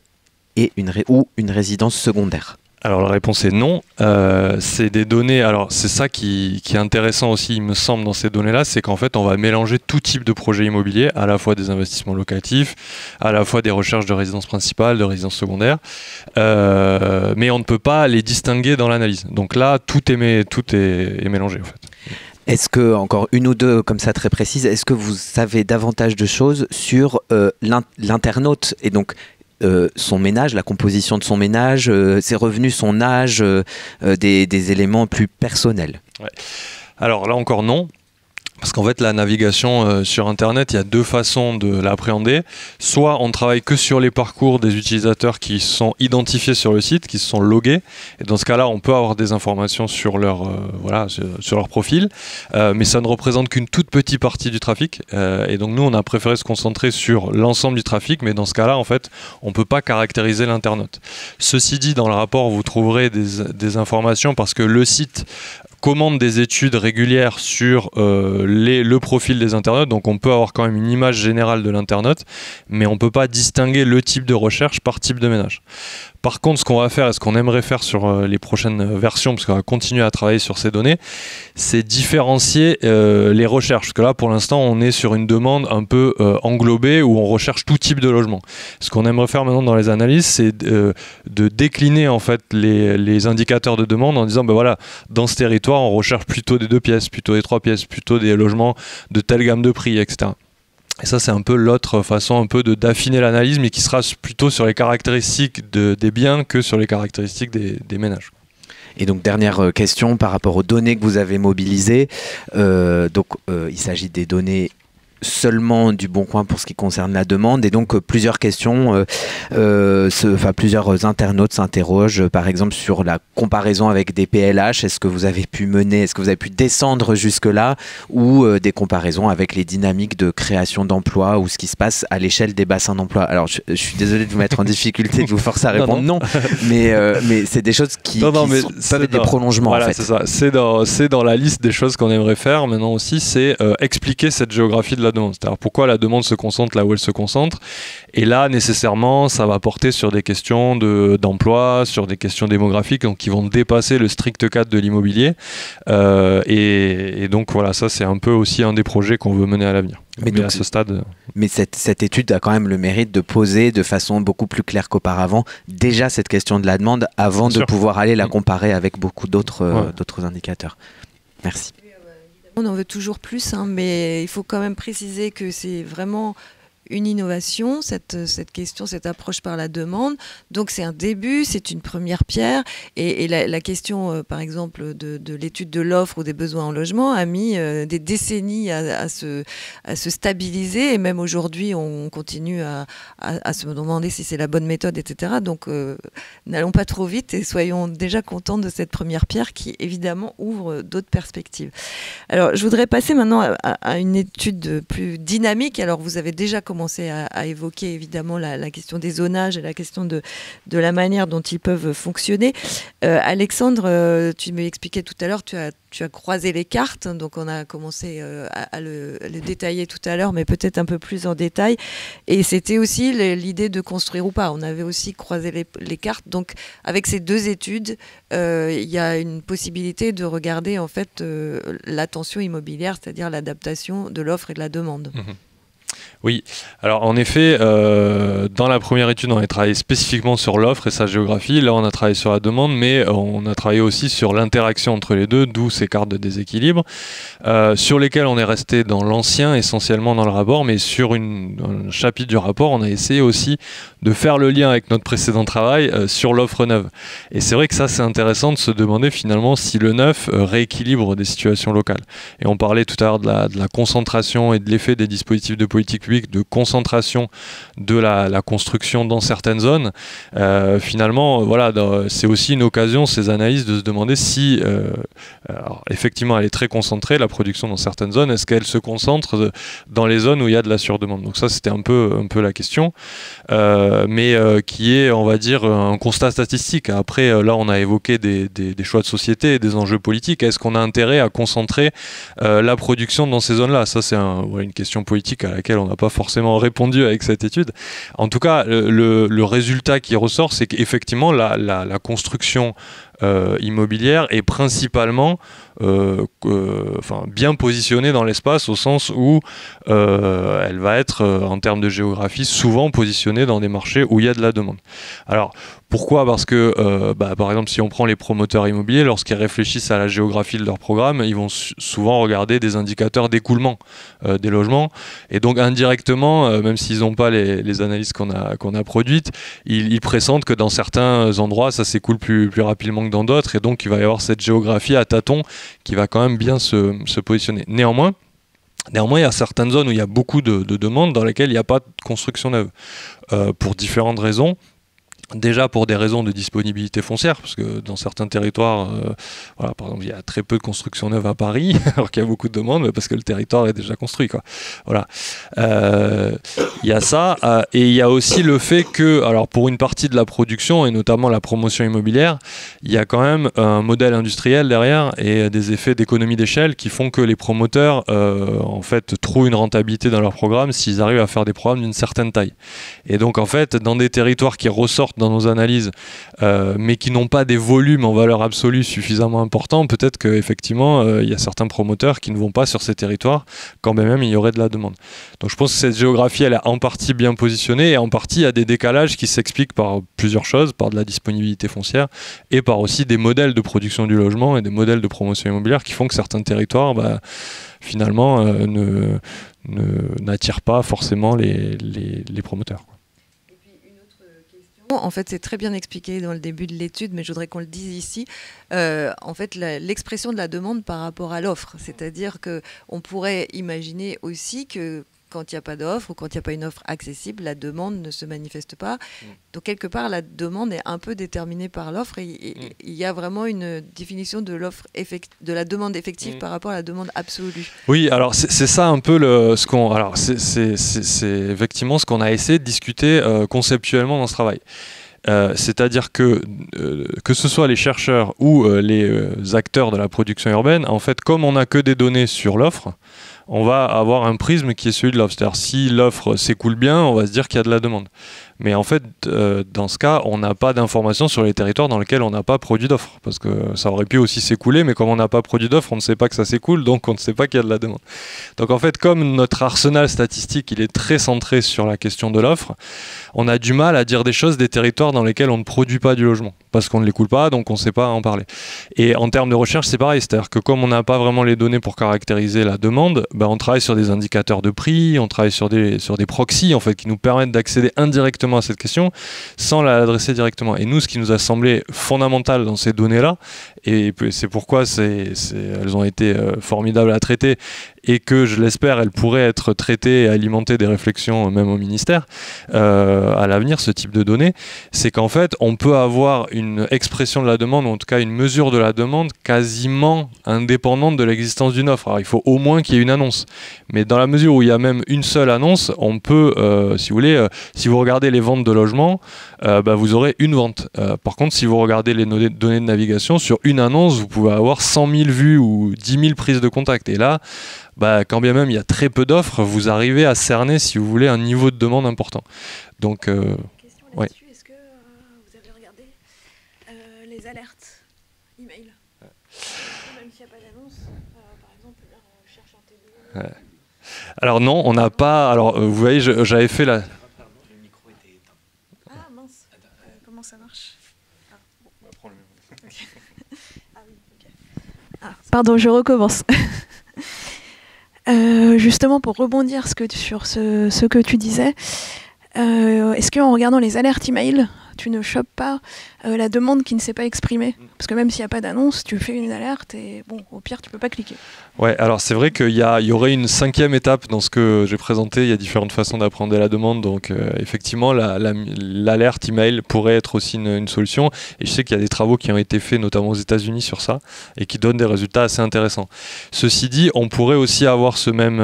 et une résidence secondaire ? Alors la réponse est non. C'est des données. Alors c'est ça qui est intéressant aussi, il me semble, dans ces données-là, c'est qu'en fait on va mélanger tout type de projets immobiliers, à la fois des investissements locatifs, à la fois des recherches de résidence principale, de résidence secondaire, mais on ne peut pas les distinguer dans l'analyse. Donc là tout est mélangé en fait. Est-ce que, encore une ou deux comme ça très précises, est-ce que vous savez davantage de choses sur l'internaute et donc son ménage, la composition de son ménage, ses revenus, son âge, des éléments plus personnels? Ouais. Alors là encore non. Parce qu'en fait, la navigation sur Internet, il y a deux façons de l'appréhender. Soit on travaille que sur les parcours des utilisateurs qui sont identifiés sur le site, qui se sont logués. Et dans ce cas-là, on peut avoir des informations sur leur, sur leur profil. Mais ça ne représente qu'une toute petite partie du trafic. Et donc nous, on a préféré se concentrer sur l'ensemble du trafic. Mais dans ce cas-là, en fait, on ne peut pas caractériser l'internaute. Ceci dit, dans le rapport, vous trouverez des informations parce que le site commande des études régulières sur le profil des internautes, donc on peut avoir quand même une image générale de l'internaute, mais on ne peut pas distinguer le type de recherche par type de ménage. Par contre, ce qu'on va faire et ce qu'on aimerait faire sur les prochaines versions, parce qu'on va continuer à travailler sur ces données, c'est différencier les recherches. Parce que là, pour l'instant, on est sur une demande un peu englobée où on recherche tout type de logement. Ce qu'on aimerait faire maintenant dans les analyses, c'est de décliner en fait les indicateurs de demande en disant, ben voilà, dans ce territoire, on recherche plutôt des 2 pièces, plutôt des 3 pièces, plutôt des logements de telle gamme de prix, etc. Et ça, c'est un peu l'autre façon un peu d'affiner l'analyse, mais qui sera plutôt sur les caractéristiques des biens que sur les caractéristiques des ménages. Et donc, dernière question par rapport aux données que vous avez mobilisées. Il s'agit des données seulement du Bon Coin pour ce qui concerne la demande, et donc plusieurs questions, plusieurs internautes s'interrogent par exemple sur la comparaison avec des PLH. Est-ce que vous avez pu descendre jusque là, ou des comparaisons avec les dynamiques de création d'emplois ou ce qui se passe à l'échelle des bassins d'emploi? Alors je suis désolé de vous mettre en difficulté, de vous forcer à répondre non. Mais c'est des choses qui peuvent être des prolongements. Voilà, en fait. C'est ça. C'est dans la liste des choses qu'on aimerait faire maintenant aussi, c'est expliquer cette géographie de la demande, c'est-à-dire pourquoi la demande se concentre là où elle se concentre. Et là, nécessairement, ça va porter sur des questions d'emploi, sur des questions démographiques, donc qui vont dépasser le strict cadre de l'immobilier. Et donc voilà, ça c'est un peu aussi un des projets qu'on veut mener à l'avenir. Mais à ce stade... mais cette étude a quand même le mérite de poser de façon beaucoup plus claire qu'auparavant déjà cette question de la demande avant de pouvoir aller la comparer avec beaucoup d'autres indicateurs. Merci. On en veut toujours plus, hein, mais il faut quand même préciser que c'est vraiment une innovation, cette question, cette approche par la demande. Donc c'est un début, c'est une première pierre. Et la question, par exemple, de l'étude de l'offre ou des besoins en logement a mis des décennies à se stabiliser. Et même aujourd'hui, on continue à se demander si c'est la bonne méthode, etc. Donc n'allons pas trop vite et soyons déjà contents de cette première pierre qui, évidemment, ouvre d'autres perspectives. Alors, je voudrais passer maintenant à une étude plus dynamique. Alors, vous avez déjà commencé à évoquer évidemment la question des zonages et la question de la manière dont ils peuvent fonctionner. Alexandre, tu m'expliquais tout à l'heure, tu as croisé les cartes, donc on a commencé à le détailler tout à l'heure, mais peut-être un peu plus en détail. Et c'était aussi l'idée de construire ou pas. On avait aussi croisé les cartes. Donc avec ces deux études, il y a une possibilité de regarder en fait la tension immobilière, c'est-à-dire l'adaptation de l'offre et de la demande. Mmh. Oui, alors en effet, dans la première étude, on a travaillé spécifiquement sur l'offre et sa géographie. Là, on a travaillé sur la demande, mais on a travaillé aussi sur l'interaction entre les deux, d'où ces cartes de déséquilibre, sur lesquelles on est resté dans l'ancien, essentiellement dans le rapport, mais sur un chapitre du rapport, on a essayé aussi de faire le lien avec notre précédent travail sur l'offre neuve. Et c'est vrai que ça, c'est intéressant de se demander finalement si le neuf rééquilibre des situations locales. Et on parlait tout à l'heure de la concentration et de l'effet des dispositifs de politique publique, de concentration de la construction dans certaines zones. Finalement, voilà, c'est aussi une occasion, ces analyses, de se demander si, alors, effectivement, elle est très concentrée, la production dans certaines zones, est-ce qu'elle se concentre dans les zones où il y a de la surdemande? Donc ça, c'était un peu la question, mais qui est, on va dire, un constat statistique. Après, là, on a évoqué des choix de société et des enjeux politiques. Est-ce qu'on a intérêt à concentrer la production dans ces zones-là? Ça, c'est une question politique à laquelle on n'a pas forcément répondu avec cette étude. En tout cas, le résultat qui ressort, c'est qu'effectivement, la construction immobilière est principalement bien positionnée dans l'espace, au sens où elle va être, en termes de géographie, souvent positionnée dans des marchés où il y a de la demande. Alors, pourquoi? Parce que, par exemple, si on prend les promoteurs immobiliers, lorsqu'ils réfléchissent à la géographie de leur programme, ils vont souvent regarder des indicateurs d'écoulement des logements. Et donc, indirectement, même s'ils n'ont pas les analyses qu'on a produites, ils pressentent que dans certains endroits, ça s'écoule plus rapidement que dans d'autres. Et donc, il va y avoir cette géographie à tâtons qui va quand même bien se positionner. Néanmoins, il y a certaines zones où il y a beaucoup de demandes dans lesquelles il n'y a pas de construction neuve. Pour différentes raisons. Déjà pour des raisons de disponibilité foncière, parce que dans certains territoires, par exemple, il y a très peu de construction neuve à Paris, alors qu'il y a beaucoup de demandes, parce que le territoire est déjà construit, quoi. Voilà. Il y a ça, et il y a aussi le fait que, alors pour une partie de la production, et notamment la promotion immobilière, il y a quand même un modèle industriel derrière, et des effets d'économie d'échelle qui font que les promoteurs, en fait, trouvent une rentabilité dans leur programme s'ils arrivent à faire des programmes d'une certaine taille. Et donc, en fait, dans des territoires qui ressortent dans nos analyses, mais qui n'ont pas des volumes en valeur absolue suffisamment importants, peut-être qu'effectivement, il y a certains promoteurs qui ne vont pas sur ces territoires, quand même il y aurait de la demande. Donc je pense que cette géographie, elle est en partie bien positionnée, et en partie, il y a des décalages qui s'expliquent par plusieurs choses, par de la disponibilité foncière, et par aussi des modèles de production du logement et des modèles de promotion immobilière qui font que certains territoires, finalement, n'attirent pas forcément les promoteurs. En fait, c'est très bien expliqué dans le début de l'étude, mais je voudrais qu'on le dise ici. En fait, l'expression de la demande par rapport à l'offre, c'est-à-dire qu'on pourrait imaginer aussi que quand il n'y a pas d'offre ou quand il n'y a pas une offre accessible, la demande ne se manifeste pas. Donc, quelque part, la demande est un peu déterminée par l'offre, et il y a vraiment une définition de la demande effective par rapport à la demande absolue. Oui, alors c'est ça un peu c'est effectivement ce qu'on a essayé de discuter conceptuellement dans ce travail. C'est-à-dire que ce soit les chercheurs ou les acteurs de la production urbaine, en fait, comme on n'a que des données sur l'offre, on va avoir un prisme qui est celui de l'offre. C'est-à-dire si l'offre s'écoule bien, on va se dire qu'il y a de la demande. Mais en fait, dans ce cas, on n'a pas d'informations sur les territoires dans lesquels on n'a pas produit d'offres. Parce que ça aurait pu aussi s'écouler, mais comme on n'a pas produit d'offres, on ne sait pas que ça s'écoule, donc on ne sait pas qu'il y a de la demande. Donc en fait, comme notre arsenal statistique, il est très centré sur la question de l'offre, on a du mal à dire des choses des territoires dans lesquels on ne produit pas du logement. Parce qu'on ne l'écoule pas, donc on ne sait pas en parler. Et en termes de recherche, c'est pareil. C'est-à-dire que comme on n'a pas vraiment les données pour caractériser la demande, ben on travaille sur des indicateurs de prix, on travaille sur des proxys en fait, qui nous permettent d'accéder indirectement à cette question sans l'adresser directement. Et nous, ce qui nous a semblé fondamental dans ces données-là, et c'est pourquoi elles ont été formidables à traiter, et que je l'espère, elles pourraient être traitées et alimenter des réflexions même au ministère à l'avenir, ce type de données, c'est qu'en fait, on peut avoir une expression de la demande, ou en tout cas une mesure de la demande quasiment indépendante de l'existence d'une offre. Alors il faut au moins qu'il y ait une annonce. Mais dans la mesure où il y a même une seule annonce, on peut, si vous voulez, si vous regardez les ventes de logements, vous aurez une vente. Par contre, si vous regardez les données de navigation, sur une annonce, vous pouvez avoir 100 000 vues ou 10 000 prises de contact. Et là, quand bien même il y a très peu d'offres, vous arrivez à cerner, si vous voulez, un niveau de demande important. Donc, question là-dessus, ouais. est-ce que vous avez regardé les alertes email même s'il n'y a pas d'annonce, par exemple, là, on cherche un TD. Ouais. Alors non, on n'a pas... Alors, vous voyez, j'avais fait la... Le micro était éteint. Ah mince, comment ça marche? Ah oui, ok. Ah, pardon, je recommence. Justement, pour rebondir sur ce que tu disais, est-ce qu'en regardant les alertes email, tu ne chopes pas la demande qui ne s'est pas exprimée? Parce que même s'il n'y a pas d'annonce, tu fais une alerte et bon, au pire, tu ne peux pas cliquer. Ouais, alors c'est vrai qu'il y aurait une 5e étape dans ce que j'ai présenté. Il y a différentes façons d'apprendre la demande. Donc effectivement, l'alerte email pourrait être aussi une solution. Et je sais qu'il y a des travaux qui ont été faits, notamment aux États-Unis, sur ça, et qui donnent des résultats assez intéressants. Ceci dit, on pourrait aussi avoir ces mêmes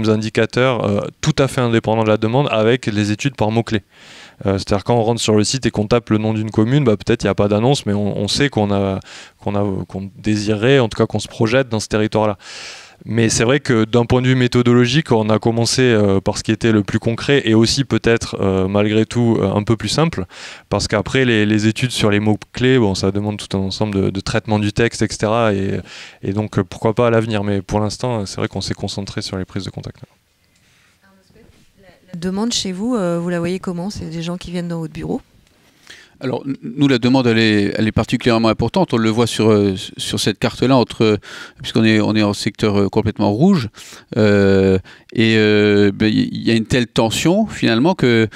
indicateurs tout à fait indépendants de la demande avec les études par mots-clés. C'est-à-dire quand on rentre sur le site et qu'on tape le nom d'une commune, peut-être il n'y a pas d'annonce, mais on sait qu'on désirerait, en tout cas qu'on se projette dans ce territoire-là. Mais c'est vrai que d'un point de vue méthodologique, on a commencé par ce qui était le plus concret et aussi peut-être malgré tout un peu plus simple, parce qu'après les études sur les mots-clés, ça demande tout un ensemble de traitement du texte, etc. Et donc pourquoi pas à l'avenir, mais pour l'instant c'est vrai qu'on s'est concentré sur les prises de contact. La demande chez vous, vous la voyez comment? C'est des gens qui viennent dans votre bureau? Alors, nous, la demande, elle est particulièrement importante. On le voit sur cette carte-là, puisqu'on est en secteur complètement rouge. Il y a une telle tension, finalement, que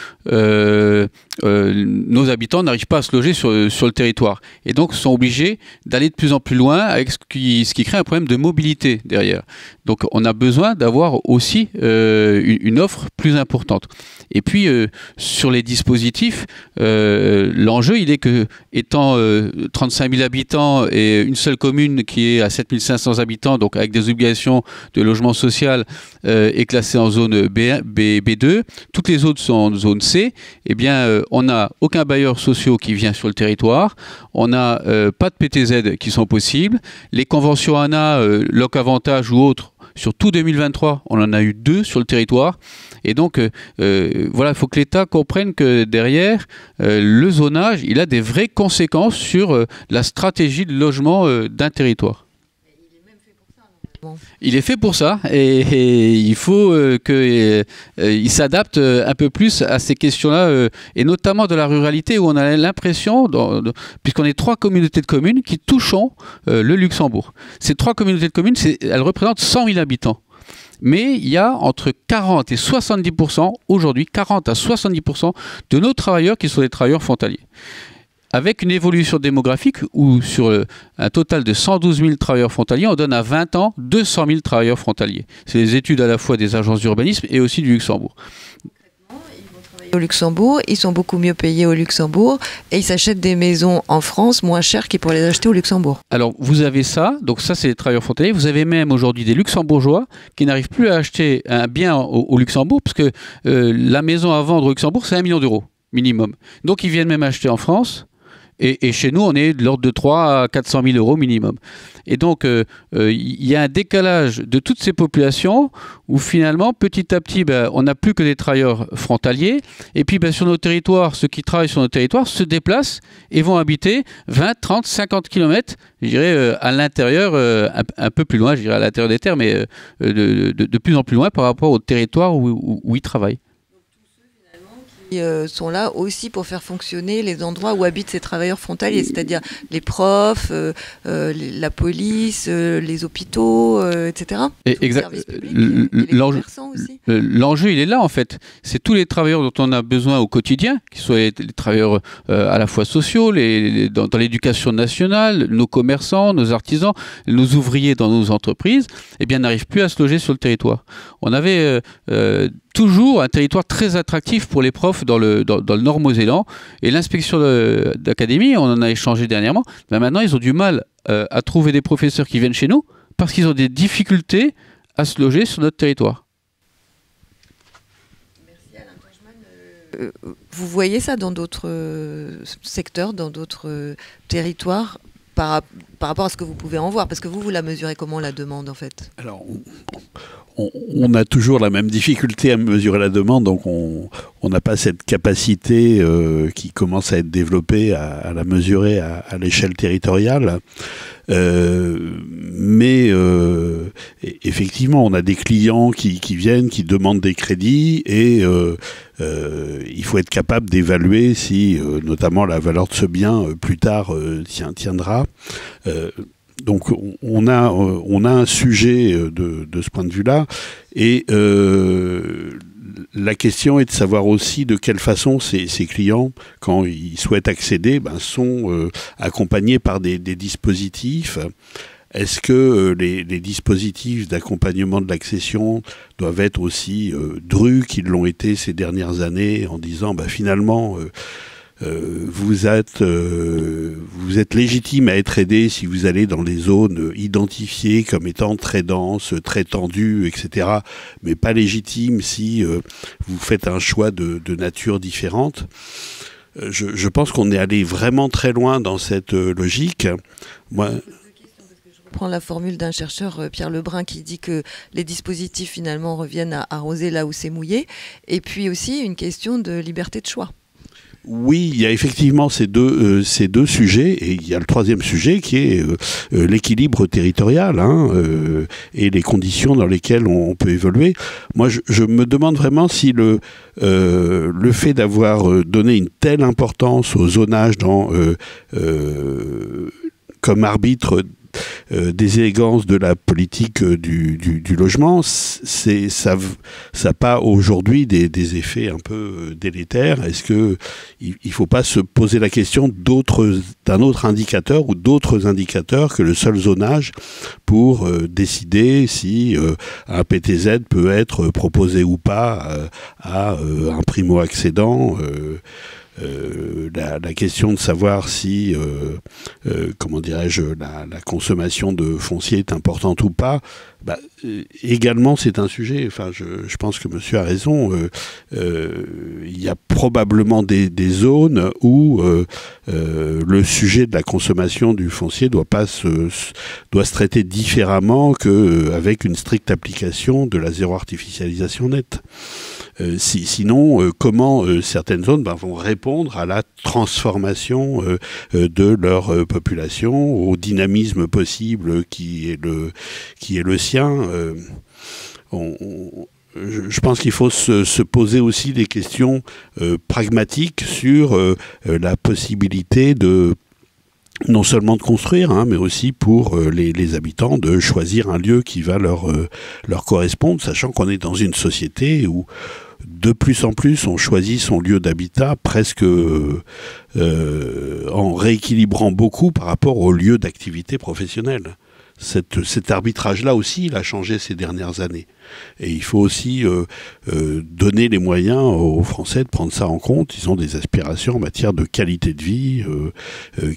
nos habitants n'arrivent pas à se loger sur le territoire. Et donc, sont obligés d'aller de plus en plus loin, avec ce qui crée un problème de mobilité derrière. Donc, on a besoin d'avoir aussi une offre plus importante. Et puis, sur les dispositifs, l'enjeu, il est que, étant 35 000 habitants et une seule commune qui est à 7 500 habitants, donc avec des obligations de logement social, est classée en zone B2, toutes les autres sont en zone C, eh bien, on n'a aucun bailleur social qui vient sur le territoire, on n'a pas de PTZ qui sont possibles, les conventions ANA, Loc-Avantage ou autres, sur tout 2023, on en a eu 2 sur le territoire. Et donc, voilà, il faut que l'État comprenne que derrière, le zonage, il a des vraies conséquences sur la stratégie de logement d'un territoire. Il est fait pour ça et il faut qu'il s'adapte un peu plus à ces questions-là, et notamment de la ruralité où on a l'impression, puisqu'on est 3 communautés de communes qui touchons le Luxembourg. Ces 3 communautés de communes, elles représentent 100 000 habitants. Mais il y a entre 40 et 70%, aujourd'hui 40 à 70% de nos travailleurs qui sont des travailleurs frontaliers. Avec une évolution démographique où sur un total de 112 000 travailleurs frontaliers, on donne à 20 ans 200 000 travailleurs frontaliers. C'est les études à la fois des agences d'urbanisme et aussi du Luxembourg. Au Luxembourg, ils sont beaucoup mieux payés au Luxembourg et ils s'achètent des maisons en France moins chères qu'ils pourraient les acheter au Luxembourg. Alors vous avez ça, donc ça c'est les travailleurs frontaliers. Vous avez même aujourd'hui des Luxembourgeois qui n'arrivent plus à acheter un bien au Luxembourg parce que la maison à vendre au Luxembourg c'est 1 million d'euros minimum. Donc ils viennent même acheter en France. Et chez nous, on est de l'ordre de 3 à 400 000 euros minimum. Et donc, il y a un décalage de toutes ces populations où finalement, petit à petit, on n'a plus que des travailleurs frontaliers. Et puis, sur nos territoires, ceux qui travaillent sur nos territoires se déplacent et vont habiter 20, 30, 50 km, je dirais, à l'intérieur, un peu plus loin, je dirais à l'intérieur des terres, mais de plus en plus loin par rapport au territoire où ils travaillent. Sont là aussi pour faire fonctionner les endroits où habitent ces travailleurs frontaliers, c'est-à-dire les profs, la police, les hôpitaux, etc. L'enjeu, il est là en fait. C'est tous les travailleurs dont on a besoin au quotidien, qu'ils soient les travailleurs à la fois sociaux, dans l'éducation nationale, nos commerçants, nos artisans, nos ouvriers dans nos entreprises, n'arrivent plus à se loger sur le territoire. On avait toujours un territoire très attractif pour les profs dans le Nord Mosellan. Et l'inspection d'académie, on en a échangé dernièrement, maintenant ils ont du mal à trouver des professeurs qui viennent chez nous parce qu'ils ont des difficultés à se loger sur notre territoire. Merci Alain Tangeman. Vous voyez ça dans d'autres secteurs, dans d'autres territoires par rapport à ce que vous pouvez en voir? Parce que vous la mesurez comment, la demande, en fait? Alors, on a toujours la même difficulté à mesurer la demande, donc on n'a pas cette capacité qui commence à être développée à la mesurer à l'échelle territoriale. Mais effectivement, on a des clients qui viennent, qui demandent des crédits et il faut être capable d'évaluer si, notamment, la valeur de ce bien plus tard tiendra. Donc on a un sujet de ce point de vue-là, et la question est de savoir aussi de quelle façon ces clients, quand ils souhaitent accéder, sont accompagnés par des dispositifs. Est-ce que les dispositifs d'accompagnement de l'accession doivent être aussi drus qu'ils l'ont été ces dernières années, en disant finalement vous êtes légitime à être aidé si vous allez dans les zones identifiées comme étant très denses, très tendues, etc. Mais pas légitime si vous faites un choix de nature différente. Je pense qu'on est allé vraiment très loin dans cette logique. Moi, je prends la formule d'un chercheur, Pierre Lebrun, qui dit que les dispositifs finalement reviennent à arroser là où c'est mouillé. Et puis aussi une question de liberté de choix. Oui, il y a effectivement ces deux sujets, et il y a le troisième sujet qui est l'équilibre territorial et les conditions dans lesquelles on peut évoluer. Moi, je me demande vraiment si le fait d'avoir donné une telle importance au zonage comme arbitre des élégances de la politique du logement, ça n'a pas aujourd'hui des effets un peu délétères. Est-ce qu'il ne faut pas se poser la question d'un autre indicateur ou d'autres indicateurs que le seul zonage pour décider si un PTZ peut être proposé ou pas à un primo-accédant? La question de savoir si, comment dirais-je, la consommation de foncier est importante ou pas, également c'est un sujet. Enfin, je pense que monsieur a raison. Il y a probablement des zones où le sujet de la consommation du foncier doit se traiter différemment qu'avec une stricte application de la zéro artificialisation nette. Sinon, comment certaines zones vont répondre à la transformation de leur population, au dynamisme possible qui est le sien. Je pense qu'il faut se poser aussi des questions pragmatiques sur la possibilité non seulement de construire, mais aussi pour les habitants de choisir un lieu qui va leur correspondre, sachant qu'on est dans une société où de plus en plus on choisit son lieu d'habitat presque en rééquilibrant beaucoup par rapport au lieu d'activité professionnelle. Cet arbitrage-là aussi, il a changé ces dernières années. Et il faut aussi donner les moyens aux Français de prendre ça en compte. Ils ont des aspirations en matière de qualité de vie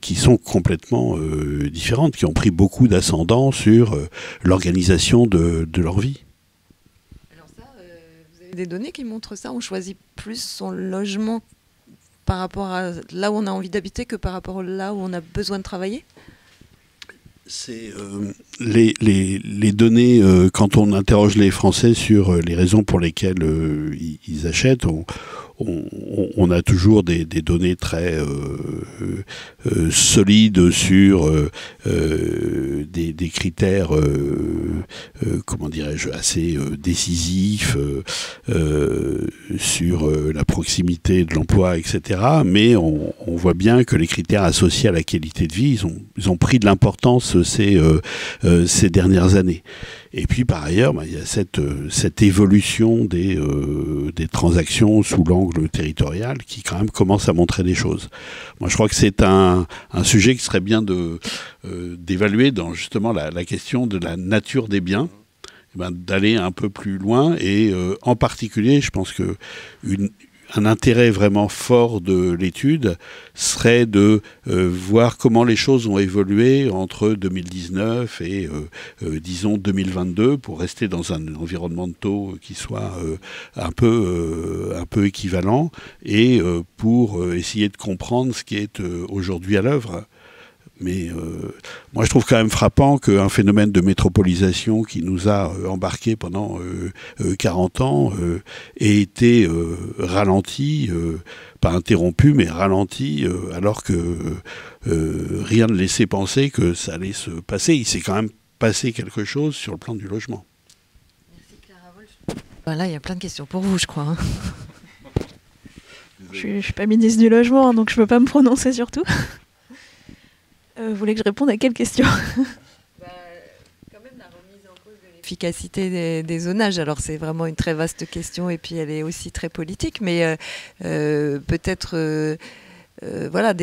qui sont complètement différentes, qui ont pris beaucoup d'ascendant sur l'organisation de leur vie. Alors ça, vous avez des données qui montrent ça? On choisit plus son logement par rapport à là où on a envie d'habiter que par rapport à là où on a besoin de travailler? C'est les données, quand on interroge les Français sur les raisons pour lesquelles ils achètent, on a toujours des données très solides sur des critères, comment dirais-je, assez décisifs sur la proximité de l'emploi, etc. Mais on voit bien que les critères associés à la qualité de vie, ils ont pris de l'importance ces dernières années. Et puis par ailleurs, il y a cette évolution des transactions sous l'angle territorial qui quand même commence à montrer des choses. Moi je crois que c'est un sujet qui serait bien d'évaluer dans justement la question de la nature des biens, d'aller un peu plus loin et en particulier je pense que un intérêt vraiment fort de l'étude serait de voir comment les choses ont évolué entre 2019 et disons 2022 pour rester dans un environnement de taux qui soit un peu équivalent et pour essayer de comprendre ce qui est aujourd'hui à l'œuvre. Mais moi, je trouve quand même frappant qu'un phénomène de métropolisation qui nous a embarqués pendant 40 ans ait été ralenti, pas interrompu, mais ralenti, alors que rien ne laissait penser que ça allait se passer. Il s'est quand même passé quelque chose sur le plan du logement. Merci Clara Wolf. Voilà, il y a plein de questions pour vous, je crois. Hein. Je ne suis pas ministre du logement, donc je ne peux pas me prononcer sur tout. Vous voulez que je réponde à quelle question? Quand même la remise en cause de l'efficacité des zonages. Alors c'est vraiment une très vaste question et puis elle est aussi très politique, mais peut-être voilà,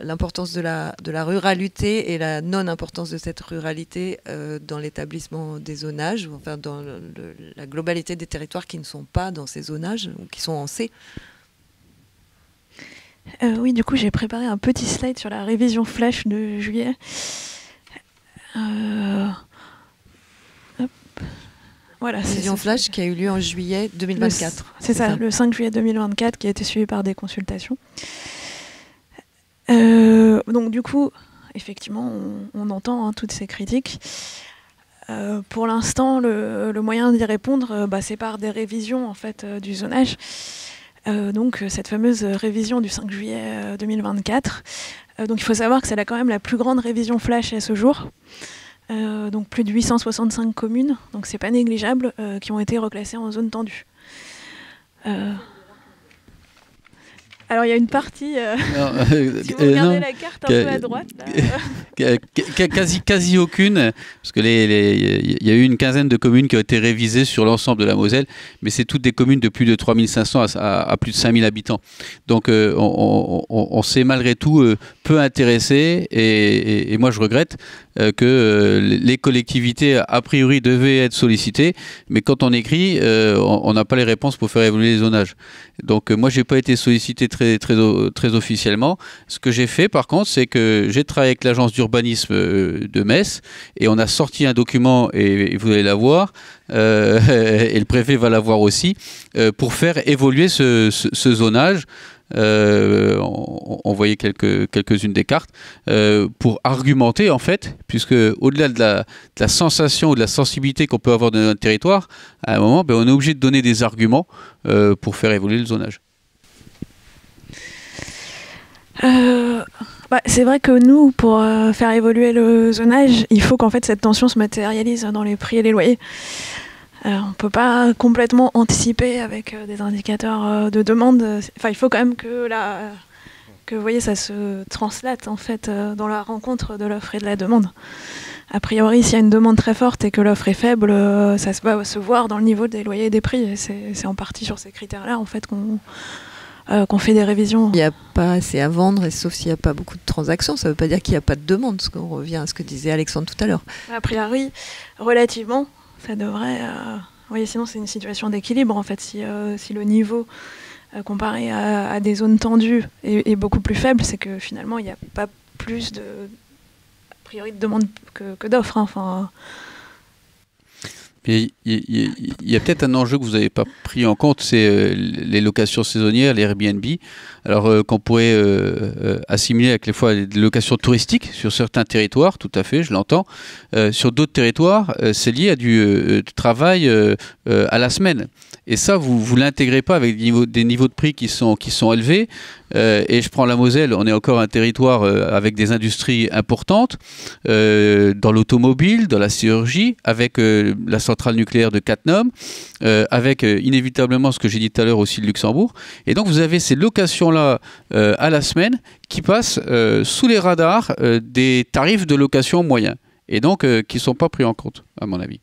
l'importance de la ruralité et la non-importance de cette ruralité dans l'établissement des zonages, ou enfin dans la globalité des territoires qui ne sont pas dans ces zonages ou qui sont en C. Oui, du coup, j'ai préparé un petit slide sur la révision flash de juillet. Voilà, révision flash qui a eu lieu en juillet 2024. C'est ça, le 5 juillet 2024, qui a été suivi par des consultations. Donc, du coup, effectivement, on entend toutes ces critiques. Pour l'instant, le moyen d'y répondre, c'est par des révisions en fait, du zonage. Donc cette fameuse révision du 5 juillet 2024. Donc il faut savoir que c'est quand même la plus grande révision flash à ce jour. Donc plus de 865 communes, donc c'est pas négligeable, qui ont été reclassées en zone tendue. Alors il y a une partie, si vous regardez la carte un peu à droite, là, quasi aucune, parce que il y a eu une quinzaine de communes qui ont été révisées sur l'ensemble de la Moselle, mais c'est toutes des communes de plus de 3500 à plus de 5000 habitants. Donc on s'est malgré tout peu intéressé, et moi je regrette que les collectivités a priori devaient être sollicitées, mais quand on écrit, on n'a pas les réponses pour faire évoluer les zonages. Donc moi j'ai pas été sollicité très officiellement. Ce que j'ai fait par contre, c'est que j'ai travaillé avec l'agence d'urbanisme de Metz et on a sorti un document, et vous allez l'avoir, et le préfet va l'avoir aussi, pour faire évoluer ce zonage. On voyait quelques-unes des cartes pour argumenter en fait, puisque au-delà de la sensation ou de la sensibilité qu'on peut avoir dans notre territoire, à un moment on est obligé de donner des arguments pour faire évoluer le zonage. C'est vrai que nous, pour faire évoluer le zonage, il faut qu'en fait cette tension se matérialise dans les prix et les loyers. On ne peut pas complètement anticiper avec des indicateurs de demande. Enfin, il faut quand même que vous voyez, ça se translate en fait dans la rencontre de l'offre et de la demande. A priori, s'il y a une demande très forte et que l'offre est faible, ça va se voir dans le niveau des loyers et des prix. Et c'est en partie sur ces critères-là en fait qu'on fait des révisions. Il n'y a pas assez à vendre, et sauf s'il n'y a pas beaucoup de transactions. Ça ne veut pas dire qu'il n'y a pas de demande, parce qu'on revient à ce que disait Alexandre tout à l'heure. A priori, relativement, ça devrait... Oui, sinon c'est une situation d'équilibre en fait. Si le niveau comparé à des zones tendues est beaucoup plus faible, c'est que finalement il n'y a pas plus a priori de demande que d'offres. Hein. Enfin... Il y a peut-être un enjeu que vous n'avez pas pris en compte, c'est les locations saisonnières, les Airbnb. Alors qu'on pourrait assimiler avec les fois des locations touristiques sur certains territoires, tout à fait, je l'entends. Sur d'autres territoires, c'est lié à du travail à la semaine. Et ça, vous l'intégrez pas avec des niveaux de prix qui sont élevés. Et je prends la Moselle, on est encore un territoire avec des industries importantes, dans l'automobile, dans la sidérurgie, avec la centrale nucléaire de Cattenom, avec inévitablement ce que j'ai dit tout à l'heure aussi le Luxembourg. Et donc vous avez ces locations-là à la semaine qui passent sous les radars des tarifs de location moyens, et donc qui ne sont pas pris en compte, à mon avis.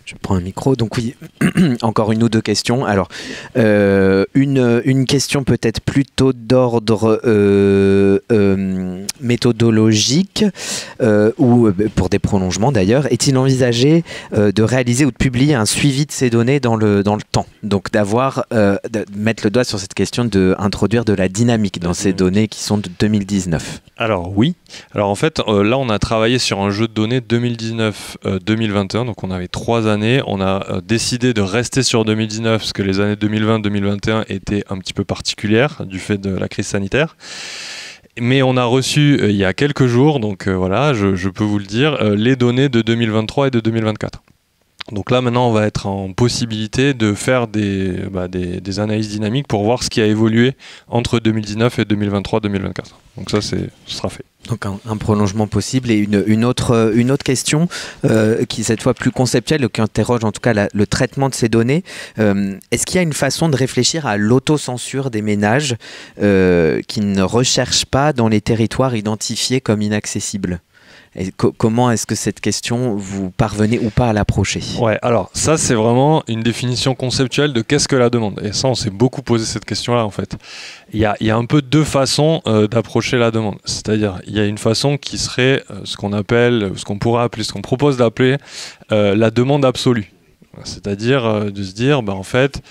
Je prends un micro, donc oui, encore une ou deux questions. Alors, une question peut-être plutôt d'ordre méthodologique, ou pour des prolongements d'ailleurs. Est-il envisagé de réaliser ou de publier un suivi de ces données dans le temps? Donc de mettre le doigt sur cette question d'introduire de la dynamique dans ces données qui sont de 2019. Alors oui. Alors en fait, là on a travaillé sur un jeu de données 2019-2021, donc on avait 3 années. On a décidé de rester sur 2019 parce que les années 2020-2021 étaient un petit peu particulières du fait de la crise sanitaire. Mais on a reçu il y a quelques jours, donc voilà, je peux vous le dire, les données de 2023 et de 2024. Donc là maintenant on va être en possibilité de faire des analyses dynamiques pour voir ce qui a évolué entre 2019 et 2023-2024. Donc ça ce sera fait. Donc un prolongement possible. Et une autre question qui est cette fois plus conceptuelle, qui interroge en tout cas le traitement de ces données. Est-ce qu'il y a une façon de réfléchir à l'autocensure des ménages qui ne recherchent pas dans les territoires identifiés comme inaccessibles ? Et comment est-ce que cette question, vous parvenez ou pas à l'approcher? Ouais, alors ça c'est vraiment une définition conceptuelle de qu'est-ce que la demande. Et ça on s'est beaucoup posé cette question-là en fait. Il y a un peu deux façons d'approcher la demande. C'est-à-dire il y a une façon qui serait ce qu'on pourrait appeler, ce qu'on propose d'appeler la demande absolue. C'est-à-dire de se dire, en fait,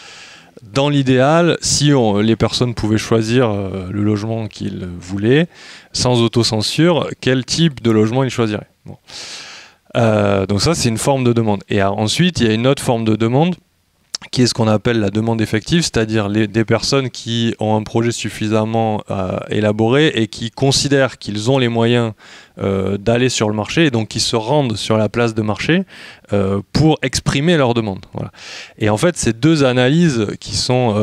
dans l'idéal, si les personnes pouvaient choisir le logement qu'ils voulaient, sans autocensure, quel type de logement ils choisiraient. Bon. Donc ça, c'est une forme de demande. Et ensuite, il y a une autre forme de demande qui est ce qu'on appelle la demande effective, c'est-à-dire des personnes qui ont un projet suffisamment élaboré et qui considèrent qu'ils ont les moyens d'aller sur le marché, et donc qui se rendent sur la place de marché pour exprimer leur demande. Voilà. Et en fait, ces deux analyses qui sont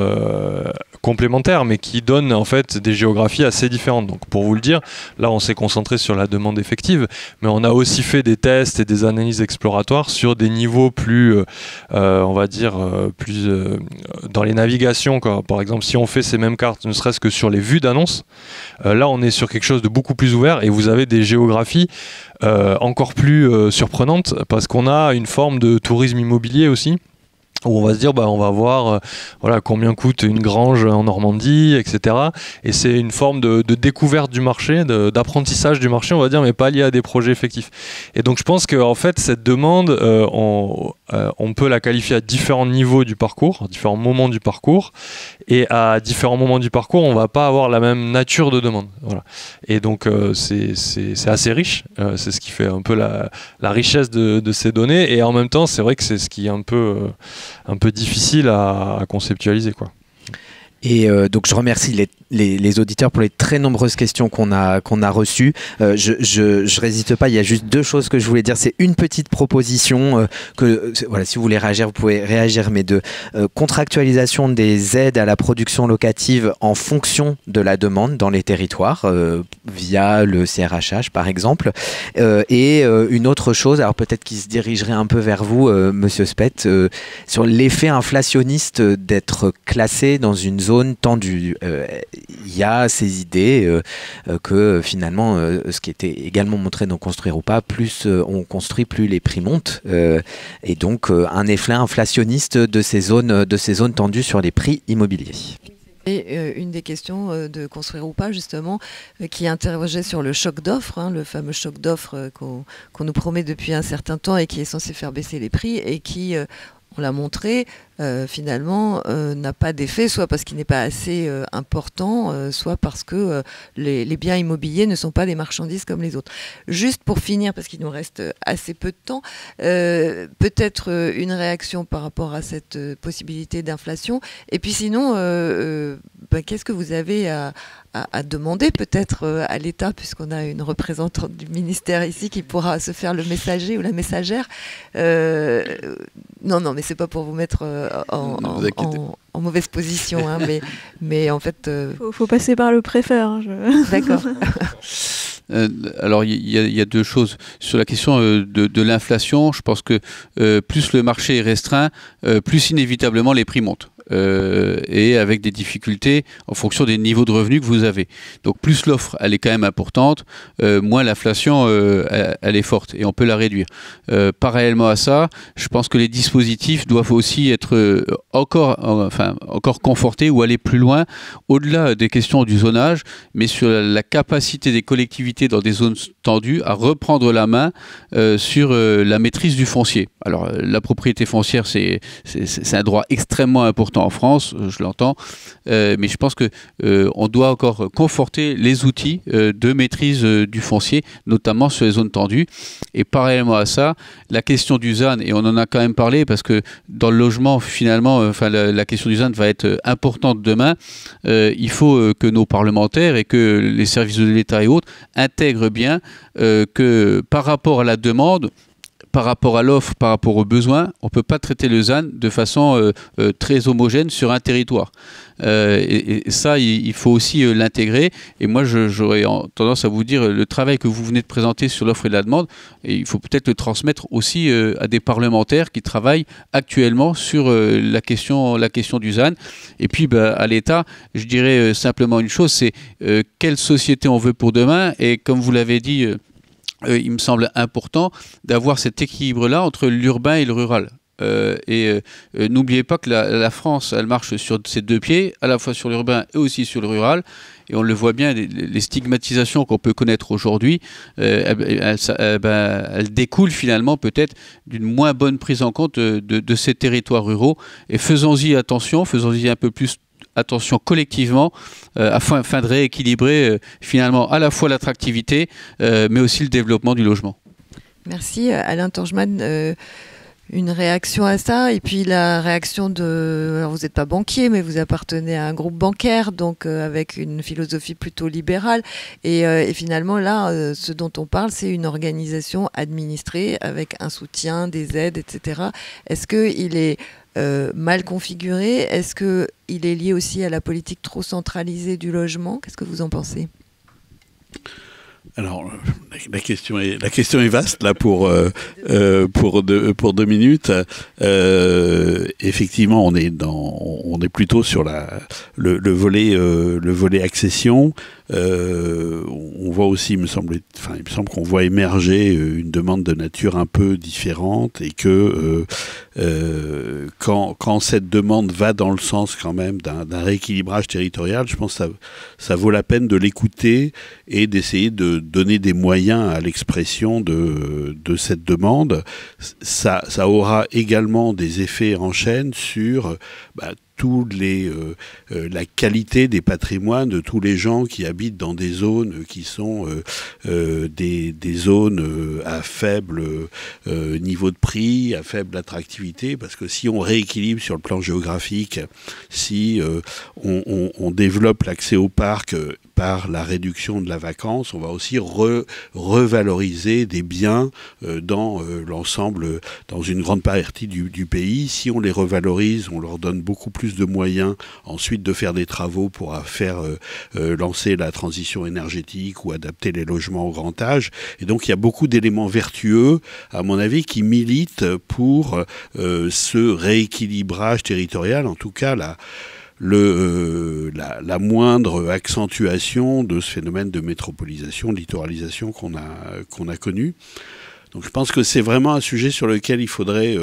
complémentaires, mais qui donnent en fait des géographies assez différentes. Donc pour vous le dire, là on s'est concentré sur la demande effective, mais on a aussi fait des tests et des analyses exploratoires sur des niveaux plus, on va dire, plus dans les navigations, quoi. Par exemple, si on fait ces mêmes cartes, ne serait-ce que sur les vues d'annonces, là on est sur quelque chose de beaucoup plus ouvert, et vous avez des géographies encore plus surprenantes, parce qu'on a une forme de tourisme immobilier aussi, où on va se dire on va voir voilà, combien coûte une grange en Normandie, etc. Et c'est une forme de découverte du marché, d'apprentissage du marché, on va dire, mais pas lié à des projets effectifs. Et donc je pense qu'en fait cette demande, on peut la qualifier à différents niveaux du parcours, à différents moments du parcours, et à différents moments du parcours on va pas avoir la même nature de demande. Voilà. Et donc c'est assez riche, c'est ce qui fait un peu la richesse de ces données, et en même temps c'est vrai que c'est ce qui est un peu difficile à conceptualiser, quoi. Et donc je remercie les auditeurs pour les très nombreuses questions qu'on a reçues. Je résiste pas, il y a juste deux choses que je voulais dire. C'est une petite proposition que voilà, si vous voulez réagir, vous pouvez réagir, mais de contractualisation des aides à la production locative en fonction de la demande dans les territoires, via le CRHH par exemple. Et une autre chose, alors peut-être qui se dirigerait un peu vers vous, Monsieur Speth, sur l'effet inflationniste d'être classé dans une zone tendue. Il y a ces idées que finalement, ce qui était également montré dans Construire ou pas, plus on construit, plus les prix montent, et donc un effet inflationniste de ces zones tendues sur les prix immobiliers. Et une des questions de Construire ou pas, justement, qui interrogeait sur le choc d'offres, le fameux choc d'offres qu'on nous promet depuis un certain temps et qui est censé faire baisser les prix, et qui, on l'a montré, finalement, n'a pas d'effet, soit parce qu'il n'est pas assez important, soit parce que les biens immobiliers ne sont pas des marchandises comme les autres. Juste pour finir, parce qu'il nous reste assez peu de temps, peut-être une réaction par rapport à cette possibilité d'inflation. Et puis sinon, qu'est-ce que vous avez à demander peut-être à l'État, puisqu'on a une représentante du ministère ici qui pourra se faire le messager ou la messagère. Non, mais c'est pas pour vous mettre en mauvaise position, hein, mais en fait... Faut passer par le préfet. Hein, D'accord. Alors il y a deux choses. Sur la question de l'inflation, je pense que plus le marché est restreint, plus inévitablement les prix montent. Et avec des difficultés en fonction des niveaux de revenus que vous avez. Donc plus l'offre elle est quand même importante, moins l'inflation elle est forte et on peut la réduire. Parallèlement à ça, je pense que les dispositifs doivent aussi être encore confortés ou aller plus loin au-delà des questions du zonage, mais sur la capacité des collectivités dans des zones tendues à reprendre la main sur la maîtrise du foncier. Alors la propriété foncière c'est un droit extrêmement important en France, je l'entends, mais je pense que on doit encore conforter les outils de maîtrise du foncier, notamment sur les zones tendues. Et parallèlement à ça, la question du ZAN, et on en a quand même parlé parce que dans le logement, finalement, la question du ZAN va être importante demain. Il faut que nos parlementaires et que les services de l'État et autres intègrent bien que par rapport à la demande, par rapport à l'offre, par rapport aux besoins, on ne peut pas traiter le ZAN de façon très homogène sur un territoire. Et ça, il faut aussi l'intégrer. Et moi, j'aurais tendance à vous dire, le travail que vous venez de présenter sur l'offre et la demande, et il faut peut-être le transmettre aussi à des parlementaires qui travaillent actuellement sur la question du ZAN. Et puis, à l'État, je dirais simplement une chose, c'est quelle société on veut pour demain. Et comme vous l'avez dit, il me semble important d'avoir cet équilibre-là entre l'urbain et le rural. N'oubliez pas que la France, elle marche sur ses deux pieds, à la fois sur l'urbain et aussi sur le rural. Et on le voit bien, les stigmatisations qu'on peut connaître aujourd'hui, elles découlent finalement peut-être d'une moins bonne prise en compte de ces territoires ruraux. Et faisons-y attention, faisons-y un peu plus attention collectivement afin de rééquilibrer finalement à la fois l'attractivité mais aussi le développement du logement. Merci. Alain Torgeman, une réaction à ça, et puis la réaction alors vous n'êtes pas banquier, mais vous appartenez à un groupe bancaire, donc avec une philosophie plutôt libérale, et finalement là, ce dont on parle, c'est une organisation administrée avec un soutien, des aides, etc. Est-ce qu'il est mal configuré? Est-ce qu'il est lié aussi à la politique trop centralisée du logement? Qu'est-ce que vous en pensez? Alors, la question est vaste là pour 2 minutes. Effectivement, on est plutôt sur le volet accession. On voit aussi, il me semble qu'on voit émerger une demande de nature un peu différente, et que quand cette demande va dans le sens quand même d'un rééquilibrage territorial, je pense que ça vaut la peine de l'écouter et d'essayer de donner des moyens à l'expression de cette demande. Ça aura également des effets en chaîne sur la qualité des patrimoines de tous les gens qui habitent dans des zones qui sont des zones à faible niveau de prix, à faible attractivité, parce que si on rééquilibre sur le plan géographique, si on développe l'accès au parc par la réduction de la vacance, on va aussi revaloriser des biens dans l'ensemble, dans une grande partie du pays. Si on les revalorise, on leur donne beaucoup plus de moyens ensuite de faire des travaux pour faire lancer la transition énergétique ou adapter les logements au grand âge. Et donc il y a beaucoup d'éléments vertueux, à mon avis, qui militent pour ce rééquilibrage territorial, en tout cas la moindre accentuation de ce phénomène de métropolisation, de littoralisation qu'on a connu. Donc je pense que c'est vraiment un sujet sur lequel il faudrait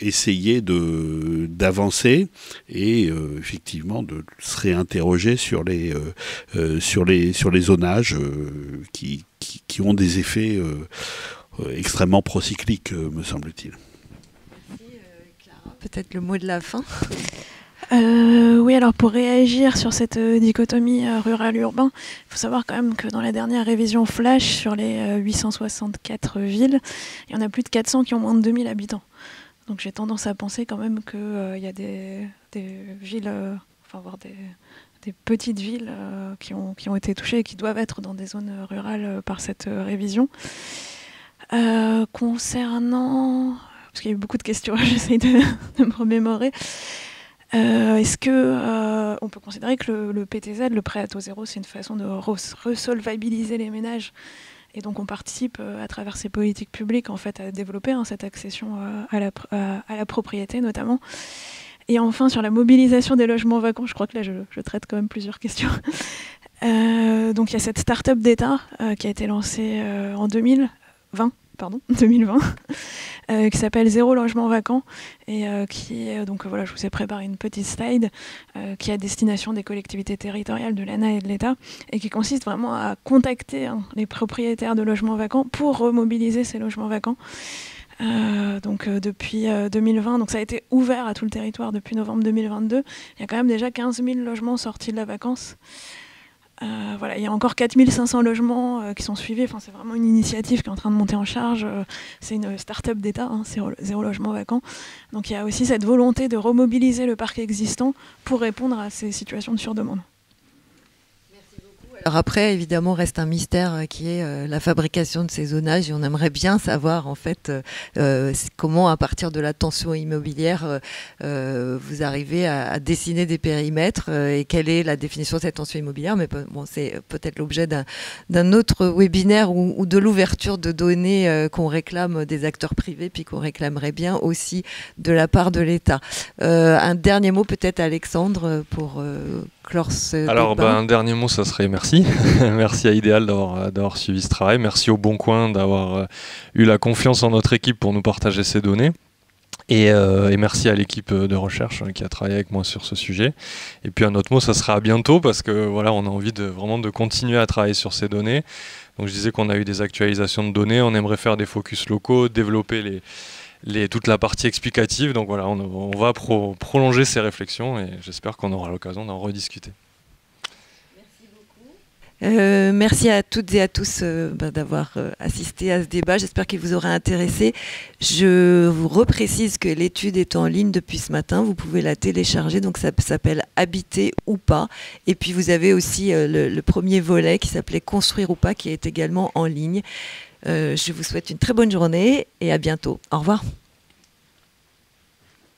essayer d'avancer et effectivement de se réinterroger sur les zonages qui ont des effets extrêmement procycliques, me semble-t-il. peut-être le mot de la fin. Oui, alors pour réagir sur cette dichotomie rural-urbain, il faut savoir quand même que dans la dernière révision flash sur les 864 villes, il y en a plus de 400 qui ont moins de 2000 habitants. Donc j'ai tendance à penser quand même qu'il y a des villes, voire des petites villes qui ont été touchées et qui doivent être dans des zones rurales par cette révision. Concernant... Parce qu'il y a eu beaucoup de questions, j'essaye de me remémorer. Est-ce que on peut considérer que le PTZ, le prêt à taux zéro, c'est une façon de resolvabiliser les ménages, et donc on participe à travers ces politiques publiques en fait à développer cette accession à la propriété notamment. Et enfin sur la mobilisation des logements vacants, je crois que là je traite quand même plusieurs questions. Donc il y a cette start-up d'État qui a été lancée en 2020, qui s'appelle Zéro logement vacant, et qui est, donc voilà, je vous ai préparé une petite slide qui est à destination des collectivités territoriales, de l'ANA et de l'État, et qui consiste vraiment à contacter les propriétaires de logements vacants pour remobiliser ces logements vacants. Depuis 2020, donc ça a été ouvert à tout le territoire depuis novembre 2022. Il y a quand même déjà 15 000 logements sortis de la vacance. Voilà, il y a encore 4500 logements qui sont suivis. Enfin, c'est vraiment une initiative qui est en train de monter en charge. C'est une start-up d'État, zéro logement vacant. Donc il y a aussi cette volonté de remobiliser le parc existant pour répondre à ces situations de surdemande. Alors après, évidemment, reste un mystère qui est la fabrication de ces zonages, et on aimerait bien savoir en fait comment, à partir de la tension immobilière, vous arrivez à dessiner des périmètres et quelle est la définition de cette tension immobilière. Mais bon, c'est peut-être l'objet d'un autre webinaire ou de l'ouverture de données qu'on réclame des acteurs privés, puis qu'on réclamerait bien aussi de la part de l'État. Un dernier mot peut-être, Alexandre, pour clore ce débat. Un dernier mot, ça serait merci. Merci à Ideal d'avoir suivi ce travail. Merci au Bon Coin d'avoir eu la confiance en notre équipe pour nous partager ces données. Et merci à l'équipe de recherche qui a travaillé avec moi sur ce sujet. Et puis un autre mot, ça sera à bientôt, parce que voilà, on a envie vraiment de continuer à travailler sur ces données. Donc je disais qu'on a eu des actualisations de données, on aimerait faire des focus locaux, développer toute la partie explicative. Donc voilà, on va prolonger ces réflexions, et j'espère qu'on aura l'occasion d'en rediscuter. Merci à toutes et à tous d'avoir assisté à ce débat. J'espère qu'il vous aura intéressé. Je vous reprécise que l'étude est en ligne depuis ce matin. Vous pouvez la télécharger. Donc ça s'appelle Habiter ou pas. Et puis vous avez aussi le premier volet qui s'appelait Construire ou pas, qui est également en ligne. Je vous souhaite une très bonne journée et à bientôt. Au revoir.